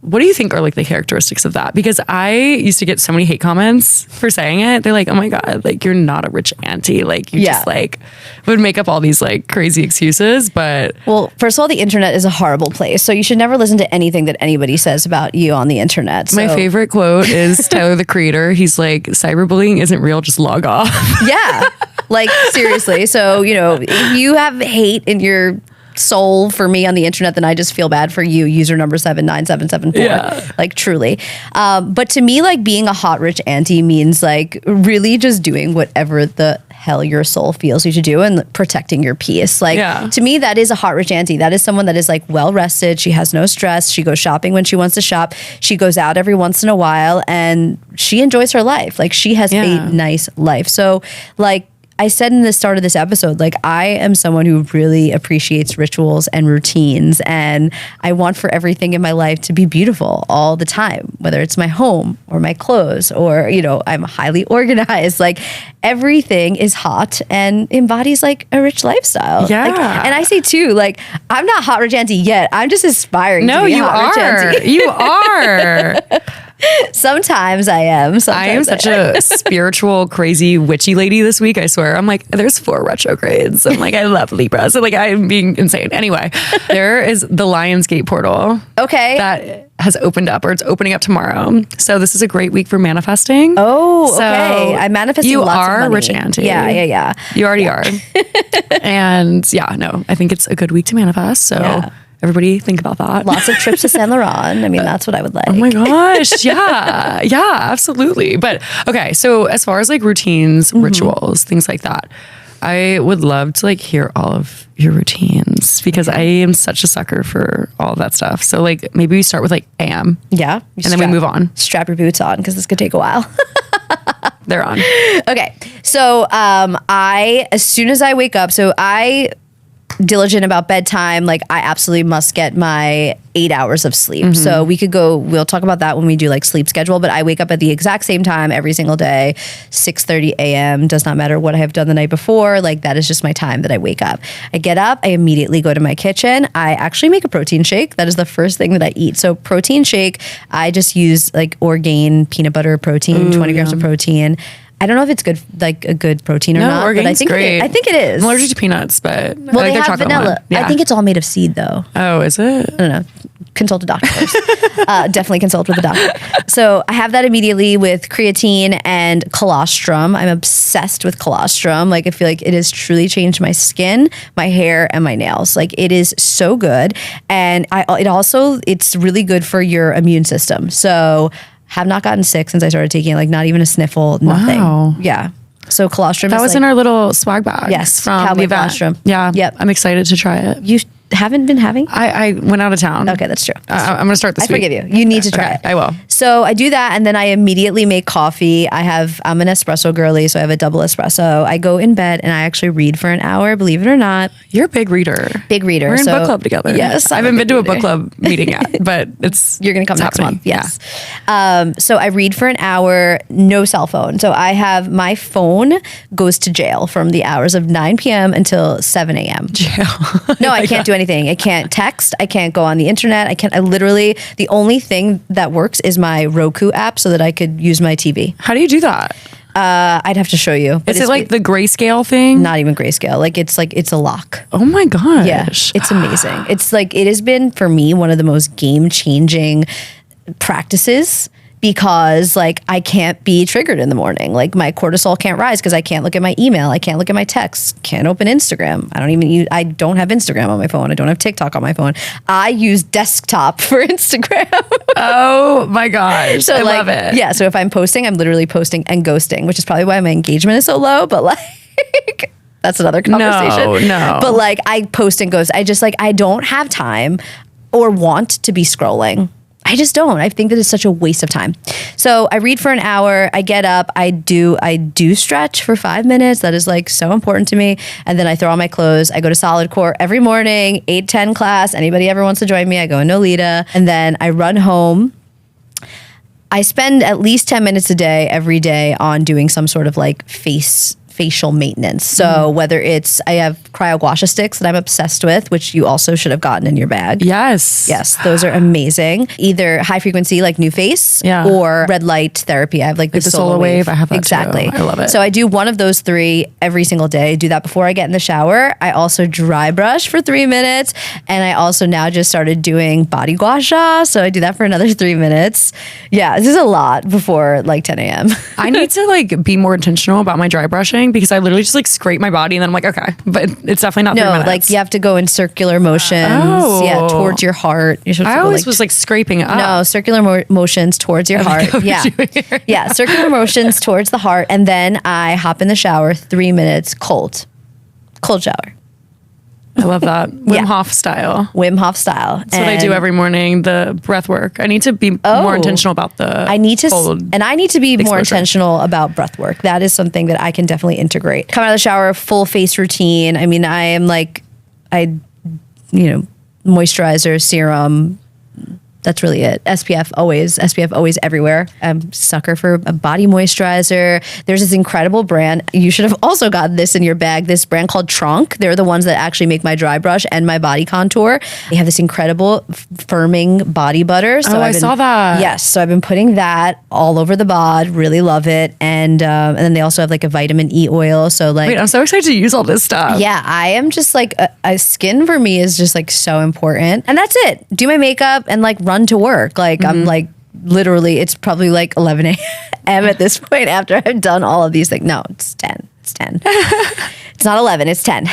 what do you think are like the characteristics of that? Because I used to get so many hate comments for saying it. They're like, oh my God, like you're not a rich auntie. Like you just like would make up all these like crazy excuses. But well, first of all, the internet is a horrible place. So you should never listen to anything that anybody says about you on the internet. My favorite quote is Tyler, the Creator. He's like, cyberbullying isn't real, just log off. Yeah. Like seriously. So, if you have hate in your soul for me on the internet, then I just feel bad for you, user number 79774. Yeah. Like truly. But to me, like being a hot rich auntie means like really just doing whatever the hell your soul feels you should do and protecting your peace. Like to me, that is a hot rich auntie. That is someone that is like well rested. She has no stress. She goes shopping when she wants to shop. She goes out every once in a while and she enjoys her life. Like she has a nice life. So like I said in the start of this episode, like I am someone who really appreciates rituals and routines, and I want for everything in my life to be beautiful all the time, whether it's my home or my clothes or, I'm highly organized. Like everything is hot and embodies like a rich lifestyle. Yeah. Like, and I say too, like I'm not hot rich auntie yet. I'm just aspiring to be a hot rich auntie. You are. Sometimes I am. I am such a spiritual, crazy, witchy lady this week. I swear. I'm like, there's 4 retrogrades. I'm like, I love Libra. So like, I'm being insane. Anyway, there is the Lionsgate portal. Okay. That has opened up, or it's opening up tomorrow. So this is a great week for manifesting. Oh, okay. I manifested lots of money. You are rich auntie. Yeah. You already are. And I think it's a good week to manifest. So everybody think about that. Lots of trips to Saint Laurent. I mean, that's what I would like. Oh my gosh. Yeah. Yeah, absolutely. But okay. So as far as like routines, rituals, things like that, I would love to like hear all of your routines because I am such a sucker for all of that stuff. So like maybe we start with like AM. Yeah. And then we move on. Strap your boots on because this could take a while. They're on. Okay. So as soon as I wake up, diligent about bedtime, like I absolutely must get my 8 hours of sleep. So we'll talk about that when we do like sleep schedule, but I wake up at the exact same time every single day, 6:30 a.m. Does not matter what I have done the night before. Like that is just my time that I wake up. I get up, I immediately go to my kitchen. I actually make a protein shake. That is the first thing that I eat. So protein shake, I just use like Orgain peanut butter protein, 20 grams of protein. I don't know if it's good, like a good protein or not. Orgain's but I think great. I think it is. I'm allergic to peanuts, but well, I like they their have chocolate vanilla. one. Yeah. I think it's all made of seed, though. Oh, is it? I don't know. Consult a doctor first. Definitely consult with a doctor. So I have that immediately with creatine and colostrum. I'm obsessed with colostrum. Like I feel like it has truly changed my skin, my hair, and my nails. Like it is so good, and it's really good for your immune system. So have not gotten sick since I started taking it. Like not even a sniffle, nothing. Wow. Yeah. So colostrum. That was in our little swag bag. Yes, from cowboy the event. colostrum. Yeah. Yep. I'm excited to try it. You haven't been having? I went out of town. Okay, that's true. I'm going to start this week. I forgive you. You need to try it. I will. So I do that, and then I immediately make coffee. I'm an espresso girly, so I have a double espresso. I go in bed, and I actually read for an hour, believe it or not. You're a big reader. Big reader. We're in book club together. Yes. I haven't been to a book club meeting yet, but You're going to come next happening. month. Yes. Yeah. So I read for an hour, no cell phone. So I have my phone goes to jail from the hours of 9 p.m. until 7 a.m. Jail. No, I can't do anything. I can't text. I can't go on the internet. The only thing that works is my Roku app so that I could use my TV. How do you do that? I'd have to show you. Is it like the grayscale thing? Not even grayscale. It's a lock. Oh my gosh. Yeah, it's amazing. It's like, it has been for me one of the most game-changing practices because like I can't be triggered in the morning. Like my cortisol can't rise because I can't look at my email. I can't look at my texts. Can't open Instagram. I don't have Instagram on my phone. I don't have TikTok on my phone. I use desktop for Instagram. Oh my gosh. So I love it. Yeah. So if I'm posting, I'm literally posting and ghosting, which is probably why my engagement is so low. But like, that's another conversation. No. But like I post and ghost. I don't have time or want to be scrolling. I just don't. I think that it's such a waste of time. So I read for an hour. I get up. I do stretch for 5 minutes. That is like so important to me. And then I throw on my clothes. I go to Solid Core every morning, 8:10 class. Anybody ever wants to join me, I go in Nolita. And then I run home. I spend at least 10 minutes a day, every day, on doing some sort of like facial maintenance. So whether it's, I have cryo gua sha sticks that I'm obsessed with, which you also should have gotten in your bag. Yes. Yes, those are amazing. Either high frequency like New Face or red light therapy. I have like the solar wave. I have that exactly. too. I love it. So I do one of those 3 every single day. I do that before I get in the shower. I also dry brush for 3 minutes. And I also now just started doing body gua sha. So I do that for another 3 minutes. Yeah, this is a lot before like 10 a.m. I need to like be more intentional about my dry brushing because I literally just like scrape my body and then I'm like, okay, but it's definitely not 3 minutes. Like you have to go in circular motions. Yeah, towards your heart. I always was like scraping it up. No, circular motions towards your heart. Yeah. Yeah, circular motions towards the heart. And then I hop in the shower, 3 minutes, cold shower. I love that. Wim Hof style. Wim Hof style. That's what I do every morning, the breath work. I need to be more intentional about the I need to be exposure. more intentional about breath work. That is something that I can definitely integrate. Come out of the shower, full face routine. I mean, moisturizer, serum. That's really it. SPF always everywhere. I'm a sucker for a body moisturizer. There's this incredible brand. You should have also got this in your bag. This brand called Trunk. They're the ones that actually make my dry brush and my body contour. They have this incredible firming body butter. So I saw that. Yes. So I've been putting that all over the bod. Really love it. And then they also have like a vitamin E oil. So like, wait, I'm so excited to use all this stuff. yeah, I am just like a skin for me is just like so important. And that's it. Do my makeup and like run to work. Like I'm like literally, it's probably like 11 a.m. at this point after I've done all of these things. No, it's 10. It's 10. It's not 11, it's 10.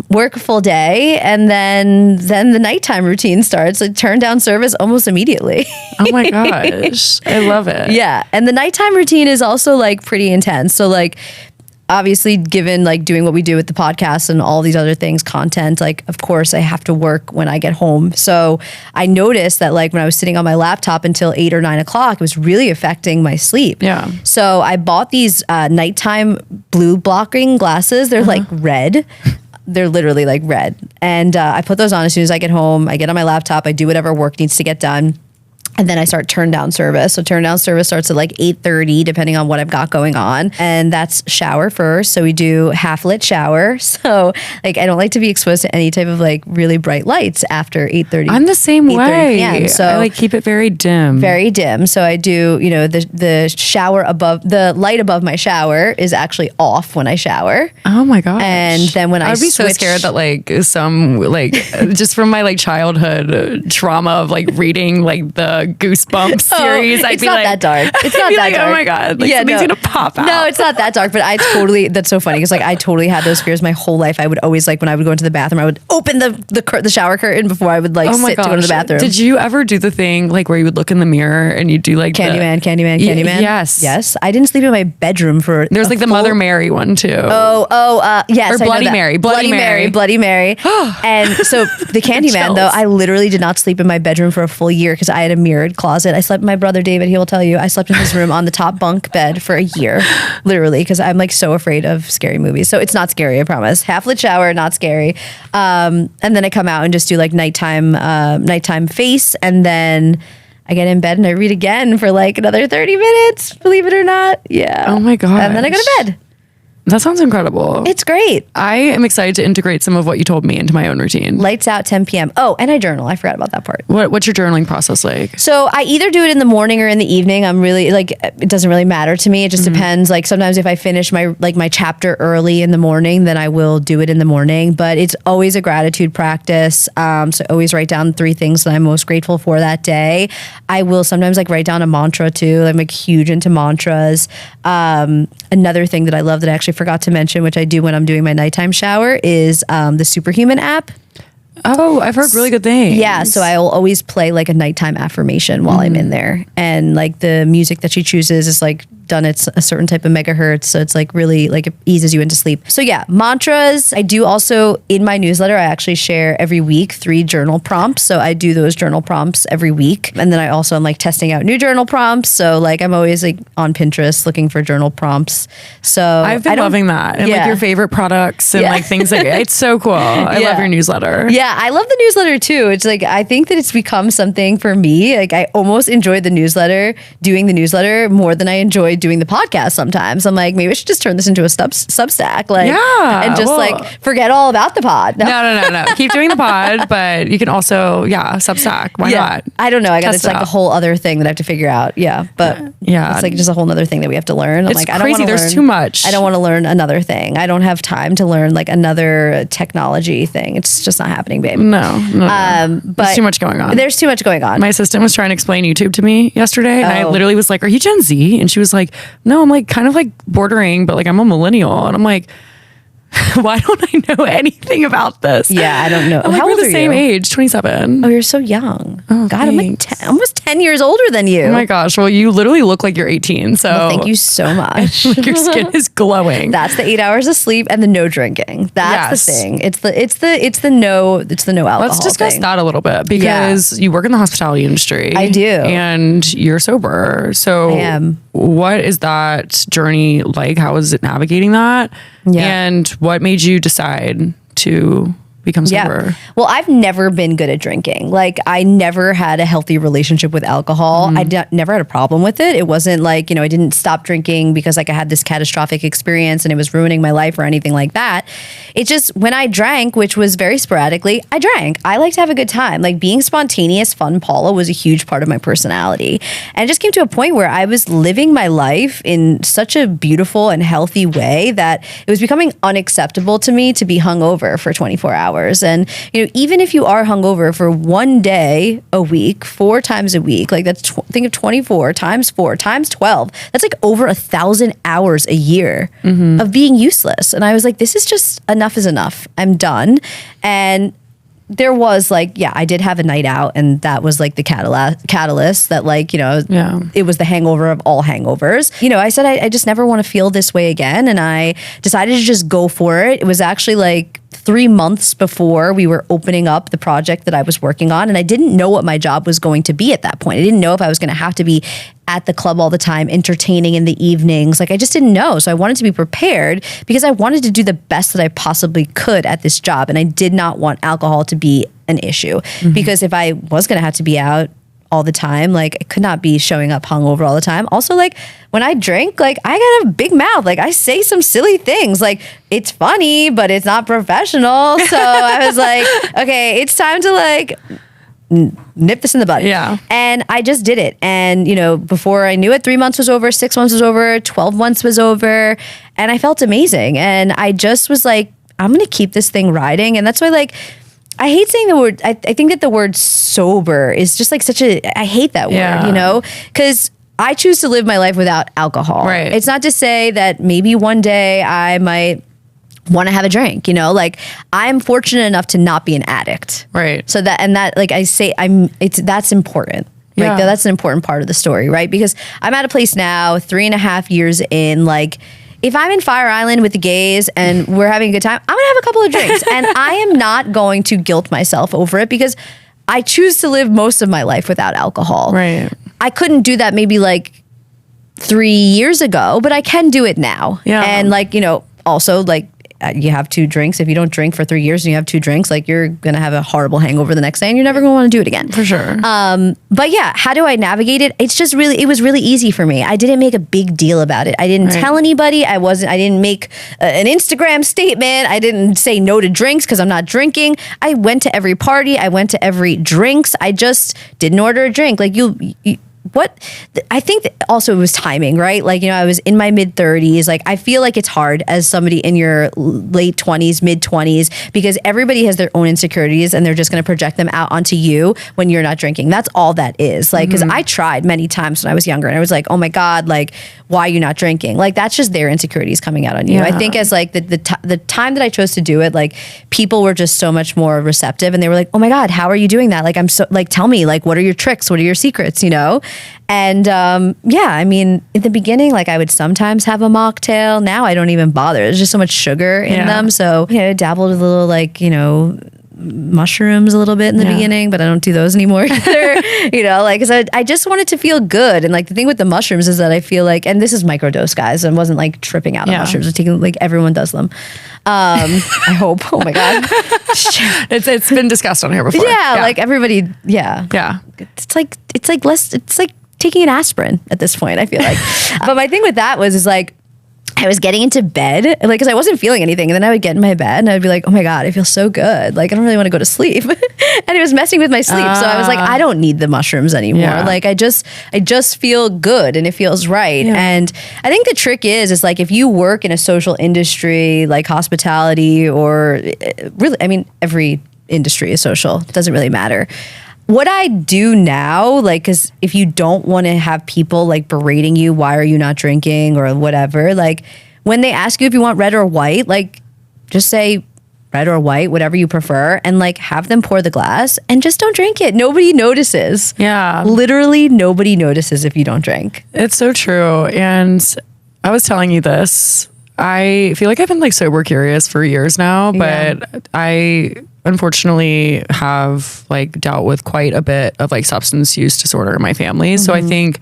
Work a full day, and then the nighttime routine starts. Like turn down service almost immediately. Oh my gosh. I love it. Yeah. And the nighttime routine is also like pretty intense. So like obviously given like doing what we do with the podcast and all these other things, content, like of course I have to work when I get home. So I noticed that like when I was sitting on my laptop until 8 or 9 o'clock, it was really affecting my sleep. Yeah. So I bought these nighttime blue blocking glasses. They're like red. They're literally like red. And I put those on as soon as I get home. I get on my laptop. I do whatever work needs to get done. And then I start turn down service. So turn down service starts at like 8:30, depending on what I've got going on. And that's shower first. So we do half lit shower. So like I don't like to be exposed to any type of like really bright lights after 8:30. I'm the same way. PM. So I like keep it very dim. Very dim. So I do, the shower above, the light above my shower is actually off when I shower. Oh my gosh. And then when I'd be so scared that like some like just from my like childhood trauma of like reading like the Goosebumps series, I'd it's be not like that dark. It's not that like, dark. oh my god, like something's gonna pop out. No, it's not that dark. But that's so funny because like I totally had those fears my whole life. I would always like when I would go into the bathroom, I would open the shower curtain before I would like sit to go to the bathroom. Did you ever do the thing like where you would look in the mirror and you do like Candyman? Yes. I didn't sleep in my bedroom for. There's like the Mother Mary one too. Yes. Or Bloody Mary. Bloody Mary. And so the Candyman though, I literally did not sleep in my bedroom for a full year because I had a mirrored closet. I slept with my brother David. He will tell you I slept in his room on the top bunk bed for a year, literally, because I'm like so afraid of scary movies. So it's not scary, I promise. Half lit shower, not scary. And then I come out and just do like nighttime face, and then I get in bed and I read again for like another 30 minutes. Believe it or not, yeah. Oh my god. And then I go to bed. That sounds incredible. It's great. I am excited to integrate some of what you told me into my own routine. Lights out 10 p.m. Oh, and I journal. I forgot about that part. What's your journaling process like? So I either do it in the morning or in the evening. I'm really like, it doesn't really matter to me. It just depends. Like sometimes if I finish my chapter early in the morning, then I will do it in the morning. But it's always a gratitude practice. So I always write down 3 things that I'm most grateful for that day. I will sometimes like write down a mantra too. I'm like huge into mantras. Another thing that I love that I actually forgot to mention, which I do when I'm doing my nighttime shower, is the Superhuman app. Oh, I've heard really good things. Yeah, so I will always play like a nighttime affirmation while I'm in there. And like the music that she chooses is like done it's a certain type of megahertz. So it's like really like it eases you into sleep. So yeah, mantras. I do also in my newsletter, I actually share every week 3 journal prompts. So I do those journal prompts every week. And then I also am like testing out new journal prompts. So like I'm always like on Pinterest looking for journal prompts. So I've been loving that. And like your favorite products and like things like it's so cool. I love your newsletter. Yeah, I love the newsletter too. It's like I think that it's become something for me. Like I almost enjoy the newsletter, doing the newsletter more than I enjoy doing the podcast sometimes. I'm like, maybe I should just turn this into a Substack. Like and just like forget all about the pod. No. Keep doing the pod, but you can also, Substack. Why not? I don't know. I got it's like a whole other thing that I have to figure out. Yeah. But it's like just a whole other thing that we have to learn. I'm it's like, crazy. I don't want to learn. There's too much. I don't want to learn another thing. I don't have time to learn like another technology thing. It's just not happening, babe. No. But there's too much going on. There's too much going on. My assistant was trying to explain YouTube to me yesterday. And I literally was like, are you Gen Z? And she was like, no, I'm like kind of like bordering, but like I'm a millennial. And I'm like, why don't I know anything about this? Yeah, I don't know. I'm like, How we're old the are same you? age, 27. Oh, you're so young. Oh, God, I'm like almost 10 years older than you. Oh my gosh. Well, you literally look like you're 18. So thank you so much. like your skin is glowing. That's the 8 hours of sleep and the no drinking. That's the thing. It's the no alcohol. Let's discuss thing. that a little bit because you work in the hospitality industry. I do. And you're sober. So I am. What is that journey like? How is it navigating that? Yeah. And what made you decide to become sober? Yeah. Well, I've never been good at drinking. Like I never had a healthy relationship with alcohol. I never had a problem with it. It wasn't like, I didn't stop drinking because like I had this catastrophic experience and it was ruining my life or anything like that. It just, when I drank, which was very sporadically, I drank. I like to have a good time. Like being spontaneous, fun Paula was a huge part of my personality. And it just came to a point where I was living my life in such a beautiful and healthy way that it was becoming unacceptable to me to be hungover for 24 hours. And, even if you are hungover for one day a week, 4 times a week, like that's, think of 24 times 4 times 12. That's like over 1,000 hours a year of being useless. And I was like, this is just enough is enough. I'm done. And there was like, I did have a night out and that was like the catalyst that like, it was the hangover of all hangovers. I said, I just never want to feel this way again. And I decided to just go for it. It was actually like 3 months before we were opening up the project that I was working on. And I didn't know what my job was going to be at that point. I didn't know if I was going to have to be at the club all the time, entertaining in the evenings. Like I just didn't know. So I wanted to be prepared because I wanted to do the best that I possibly could at this job. And I did not want alcohol to be an issue because if I was going to have to be out all the time, like I could not be showing up hungover all the time. Also, like when I drink, like I got a big mouth. Like I say some silly things. Like it's funny, but it's not professional. So I was like, okay, it's time to like nip this in the bud. Yeah. And I just did it. And, before I knew it, 3 months was over, 6 months was over, 12 months was over. And I felt amazing. And I just was like, I'm going to keep this thing riding. And that's why like, I hate saying the word, I think that the word sober is just like I hate that word, because I choose to live my life without alcohol. Right. It's not to say that maybe one day I might want to have a drink, like I'm fortunate enough to not be an addict. Right. So that like I say, that's important. Like that's an important part of the story, right? Because I'm at a place now, 3.5 years in, like, if I'm in Fire Island with the gays and we're having a good time, I'm gonna have a couple of drinks and I am not going to guilt myself over it because I choose to live most of my life without alcohol. Right. I couldn't do that maybe like 3 years ago, but I can do it now. Yeah. And like, also like you have 2 drinks. If you don't drink for 3 years and you have 2 drinks, like you're going to have a horrible hangover the next day and you're never going to want to do it again. For sure. But yeah, how do I navigate it? It's just it was really easy for me. I didn't make a big deal about it. I didn't tell anybody. I didn't make an Instagram statement. I didn't say no to drinks because I'm not drinking. I went to every party. I went to every drinks. I just didn't order a drink. Like I think that also it was timing, right? Like, I was in my mid 30s. Like, I feel like it's hard as somebody in your late 20s, mid 20s, because everybody has their own insecurities and they're just going to project them out onto you when you're not drinking. That's all that is. Like, because I tried many times when I was younger and I was like, oh my God, like, why are you not drinking? Like, that's just their insecurities coming out on you. I think as like the time that I chose to do it, like people were just so much more receptive and they were like, oh my God, how are you doing that? Like, I'm so like, tell me, like, what are your tricks? What are your secrets? And I mean, in the beginning, like I would sometimes have a mocktail. Now I don't even bother. There's just so much sugar in them. So, I dabbled with a little like, mushrooms a little bit in the beginning, but I don't do those anymore either. So I just wanted to feel good. And like the thing with the mushrooms is that I feel like, and this is microdose, guys. I wasn't like tripping out on mushrooms. I'm taking like everyone does them. I hope. Oh my God. It's been discussed on here before. Yeah. Like everybody. Yeah. Yeah. It's like taking an aspirin at this point, I feel like. But my thing with that is like, I was getting into bed, like, because I wasn't feeling anything. And then I would get in my bed and I would be like, oh my God, I feel so good. Like, I don't really want to go to sleep. And it was messing with my sleep. So I was like, I don't need the mushrooms anymore. Yeah. Like, I just feel good and it feels right. Yeah. And I think the trick is like, if you work in a social industry, like hospitality or really, I mean, every industry is social. It doesn't really matter. What I do now, like, because if you don't want to have people like berating you, why are you not drinking or whatever, like when they ask you if you want red or white, like just say red or white, whatever you prefer, and like have them pour the glass and just don't drink it. Nobody notices. Yeah. Literally nobody notices if you don't drink. It's so true. And I was telling you this, I feel like I've been like sober curious for years now, but I unfortunately have like dealt with quite a bit of like substance use disorder in my family. So I think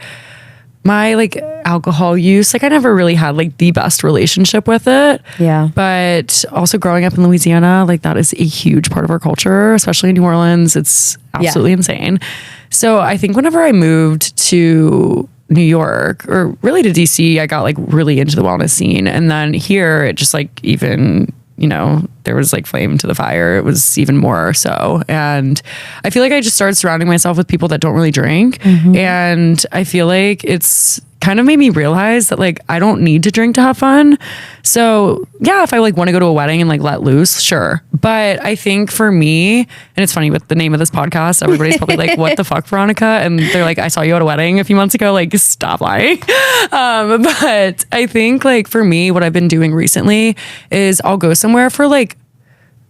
my like alcohol use, like I never really had like the best relationship with it. Yeah. But also growing up in Louisiana, like that is a huge part of our culture, especially in New Orleans. It's absolutely insane. So I think whenever I moved to New York or really to DC, I got like really into the wellness scene. And then here it just like even, there was like flame to the fire. It was even more so. And I feel like I just started surrounding myself with people that don't really drink. And I feel like it's kind of made me realize that like I don't need to drink to have fun. So yeah, if I like want to go to a wedding and like let loose, sure. But I think for me, and it's funny with the name of this podcast, everybody's probably like, what the fuck, Veronica? And they're like, I saw you at a wedding a few months ago, like stop lying. But I think like for me, what I've been doing recently is I'll go somewhere for like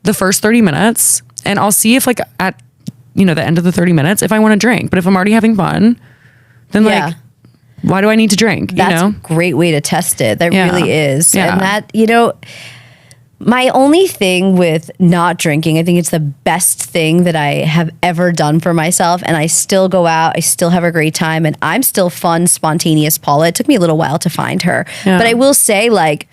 the first 30 minutes and I'll see if like at, the end of the 30 minutes, if I want to drink. But if I'm already having fun, then like, why do I need to drink? That's a great way to test it. That really is. Yeah. And that, my only thing with not drinking, I think it's the best thing that I have ever done for myself. And I still go out, I still have a great time, and I'm still fun, spontaneous Paula. It took me a little while to find her. Yeah. But I will say, like,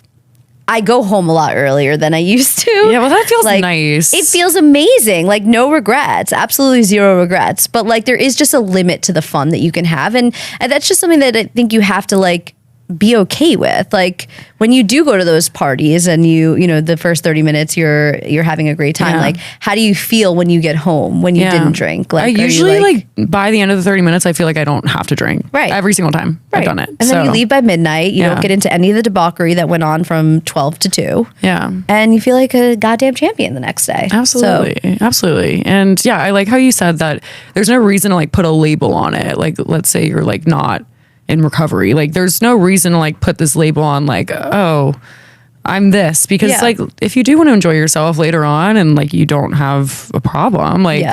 I go home a lot earlier than I used to. Yeah, well, that feels like, nice. It feels amazing. Like, no regrets. Absolutely zero regrets. But, like, there is just a limit to the fun that you can have. And that's just something that I think you have to, like, be okay with. Like, when you do go to those parties and the first 30 minutes you're having a great time, like, how do you feel when you get home when you didn't drink? Like, I usually like by the end of the 30 minutes I feel like I don't have to drink. Right. Every single time I've done it. And then you leave by midnight. You don't get into any of the debauchery that went on from 12 to 2. Yeah. And you feel like a goddamn champion the next day. Absolutely. So. Absolutely. And yeah, I like how you said that there's no reason to like put a label on it. Like, let's say you're like not in recovery. Like there's no reason to like put this label on like, oh, I'm this, because like if you do want to enjoy yourself later on and like you don't have a problem, like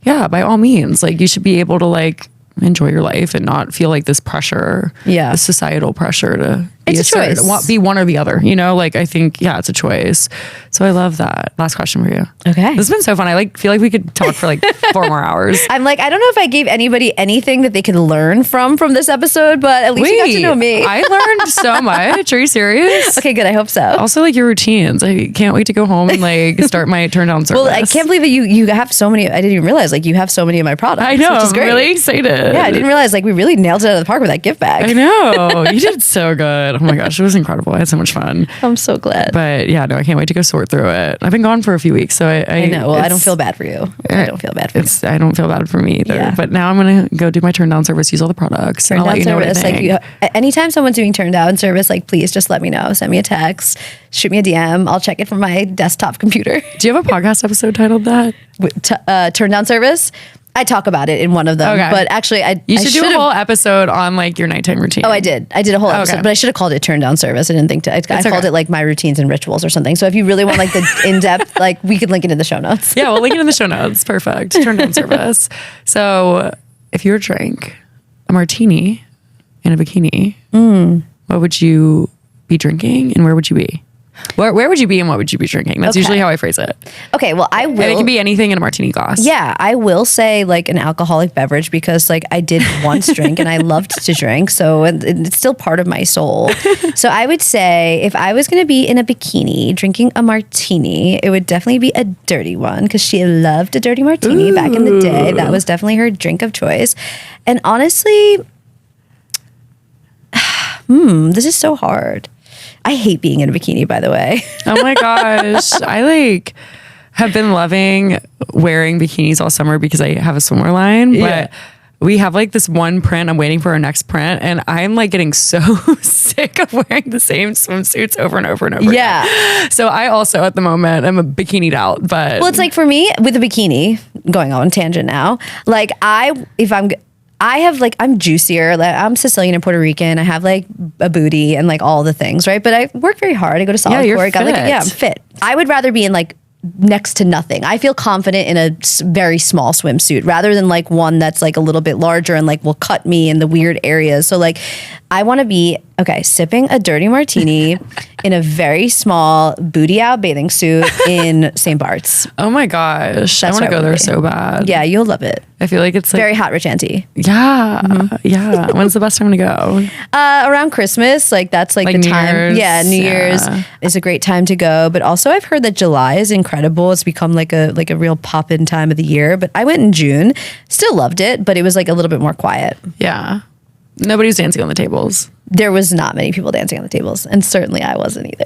by all means, like you should be able to like enjoy your life and not feel like this pressure, the societal pressure to be it's a choice. Be one or the other, like I think it's a choice. So I love that. Last question for you. Okay, this has been so fun. I like feel like we could talk for like 4 more hours. I'm like, I don't know if I gave anybody anything that they could learn from this episode, but at least you got to know me. I learned so much. Are you serious? Okay, good. I hope so. Also, like your routines. I can't wait to go home and like start my turn down service. Well, I can't believe that you have so many. I didn't even realize like you have so many of my products. I know. Which is great. I'm really excited. Yeah, I didn't realize like we really nailed it out of the park with that gift bag. I know. You did so good. Oh my gosh, it was incredible. I had so much fun. I'm so glad. But yeah, no, I can't wait to go sort through it. I've been gone for a few weeks, so I know. Well, I don't feel bad for you. I don't feel bad for you. I don't feel bad for me either. Yeah. But now I'm gonna go do my turn down service, use all the products, turn and I'll down let you know service. what I think. Like anytime someone's doing turn down service, like please just let me know. Send me a text, shoot me a DM. I'll check it from my desktop computer. Do you have a podcast episode titled that? Turn down service. I talk about it in one of them, but actually, you should do a whole episode on like your nighttime routine. Oh, I did a whole episode, but I should have called it turn down service. I didn't think to. I called it like my routines and rituals or something. So if you really want like the in depth, like we could link it in the show notes. Yeah, we'll link it in the show notes. Perfect. Turn down service. So if you were to drink a martini in a bikini, what would you be drinking and where would you be? Where would you be and what would you be drinking? That's usually how I phrase it. Okay, well, I will. And it can be anything in a martini glass. Yeah, I will say like an alcoholic beverage because like I did once drink and I loved to drink. So it's still part of my soul. So I would say if I was going to be in a bikini drinking a martini, it would definitely be a dirty one because she loved a dirty martini back in the day. That was definitely her drink of choice. And honestly, this is so hard. I hate being in a bikini, by the way. Oh my gosh. I have been loving wearing bikinis all summer because I have a swimwear line. Yeah. But we have this one print. I'm waiting for our next print. And I'm getting so sick of wearing the same swimsuits over and over and over again. So I also at the moment I'm a bikinied out. But well, it's like for me with a bikini, going on tangent now, I'm juicier. I'm Sicilian and Puerto Rican. I have a booty and all the things, right? But I work very hard. I go to solid core. I'm fit. I would rather be in next to nothing. I feel confident in a very small swimsuit rather than one that's a little bit larger and will cut me in the weird areas. So I want to be sipping a dirty martini in a very small booty out bathing suit in St. Bart's. Oh my gosh. I want to go there so bad. Yeah, you'll love it. I feel like it's very hot rich auntie. Yeah. Yeah. When's the best time to go? Around Christmas. That's the New time. Year's. Yeah, New Year's is a great time to go. But also I've heard that July is incredible. It's become a real pop-in time of the year. But I went in June, still loved it, but it was a little bit more quiet. Yeah. Nobody was dancing on the tables. There was not many people dancing on the tables, and certainly I wasn't either.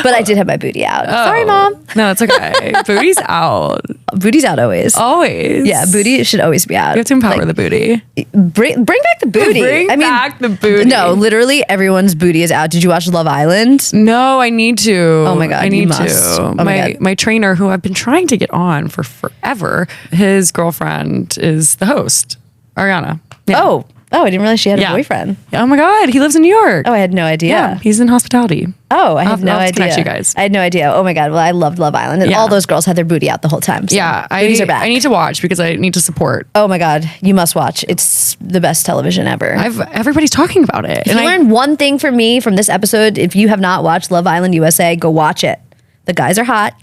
But I did have my booty out. Sorry, Mom. No, it's okay. Booty's out. Booty's out always. Always. Yeah, booty should always be out. You have to empower the booty. Bring back the booty. Bring back the booty. No, literally everyone's booty is out. Did you watch Love Island? No, I need to. Oh my God, I need you must. to. Oh my God. My trainer, who I've been trying to get on for forever, his girlfriend is the host, Ariana. Yeah. Oh, I didn't realize she had a boyfriend. Oh my God, he lives in New York. Oh, I had no idea. Yeah, he's in hospitality. Oh, I had no idea. Connect you guys. I had no idea. Oh my God. Well, I loved Love Island, and all those girls had their booty out the whole time. So booties are back. I need to watch because I need to support. Oh my God, you must watch. It's the best television ever. Everybody's talking about it. If you learn one thing from me from this episode, if you have not watched Love Island USA, go watch it. The guys are hot.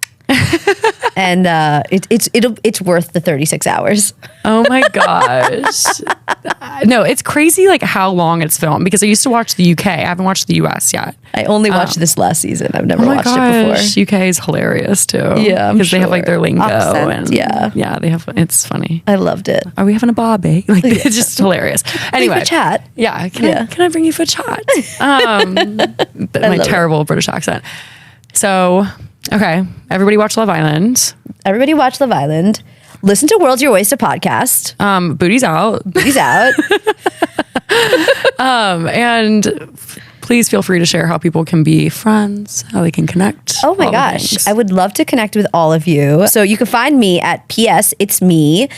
And it's worth the 36 hours. Oh my gosh. No, it's crazy how long it's filmed because I used to watch the UK. I haven't watched the US yet. I only watched this last season. I've never watched it before. UK is hilarious too. Yeah, because they have their lingo accent, and they have. It's funny. I loved it. Are we having a bobby? It's just hilarious. Anyway, for chat. Yeah, can I bring you for chat? My terrible British accent. So. Okay, everybody watch Love Island. Everybody watch Love Island. Listen to World's Your Oysta podcast. Booty's out. Booty's out. And please feel free to share how people can be friends, how they can connect. Oh my gosh, I would love to connect with all of you. So you can find me at PS It's Me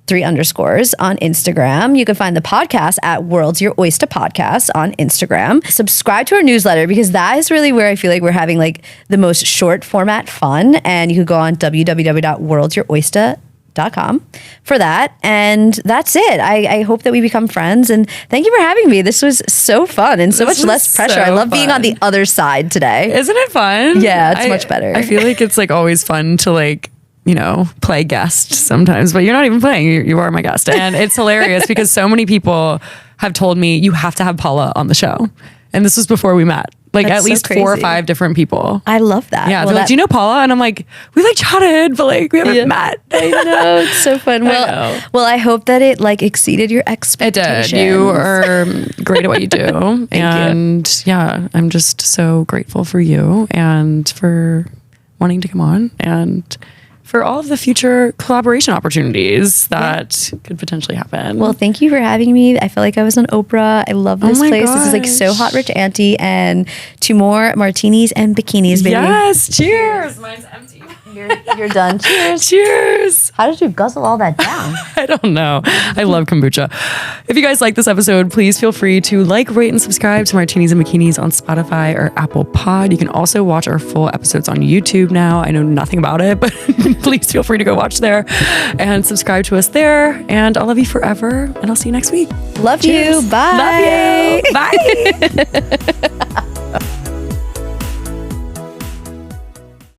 3_ on Instagram. You can find the podcast at World's Your Oysta Podcast on Instagram. Subscribe to our newsletter because that is really where I feel like we're having the most short format fun. And you could go on www.worldsyouroysta.com for that. And that's it. I hope that we become friends. And thank you for having me. This was so fun and so much less pressure. I love being on the other side today. Isn't it fun? Yeah, it's much better. I feel like it's always fun to play guest sometimes, but you're not even playing. You are my guest. And it's hilarious because so many people have told me you have to have Paula on the show. And this was before we met. That's at least 4 or 5 different people. I love that. Yeah. Well, do you know Paula? And I'm like, we chatted, but we haven't met. I know. It's so fun. Well, I hope that it exceeded your expectations. It did. You are great at what you do. Thank you. Yeah, I'm just so grateful for you and for wanting to come on and for all of the future collaboration opportunities that could potentially happen. Well, thank you for having me. I feel like I was on Oprah. I love this place. Gosh. This is so hot, rich auntie. And 2 more martinis and bikinis, baby. Yes. Cheers. Mine's empty. You're done. Cheers. Cheers. How did you guzzle all that down? I don't know. I love kombucha. If you guys like this episode, please feel free to rate, and subscribe to Martinis and Bikinis on Spotify or Apple Pod. You can also watch our full episodes on YouTube now. I know nothing about it, but please feel free to go watch there and subscribe to us there. And I'll love you forever. And I'll see you next week. Love Cheers. you. Bye. Love you. Bye.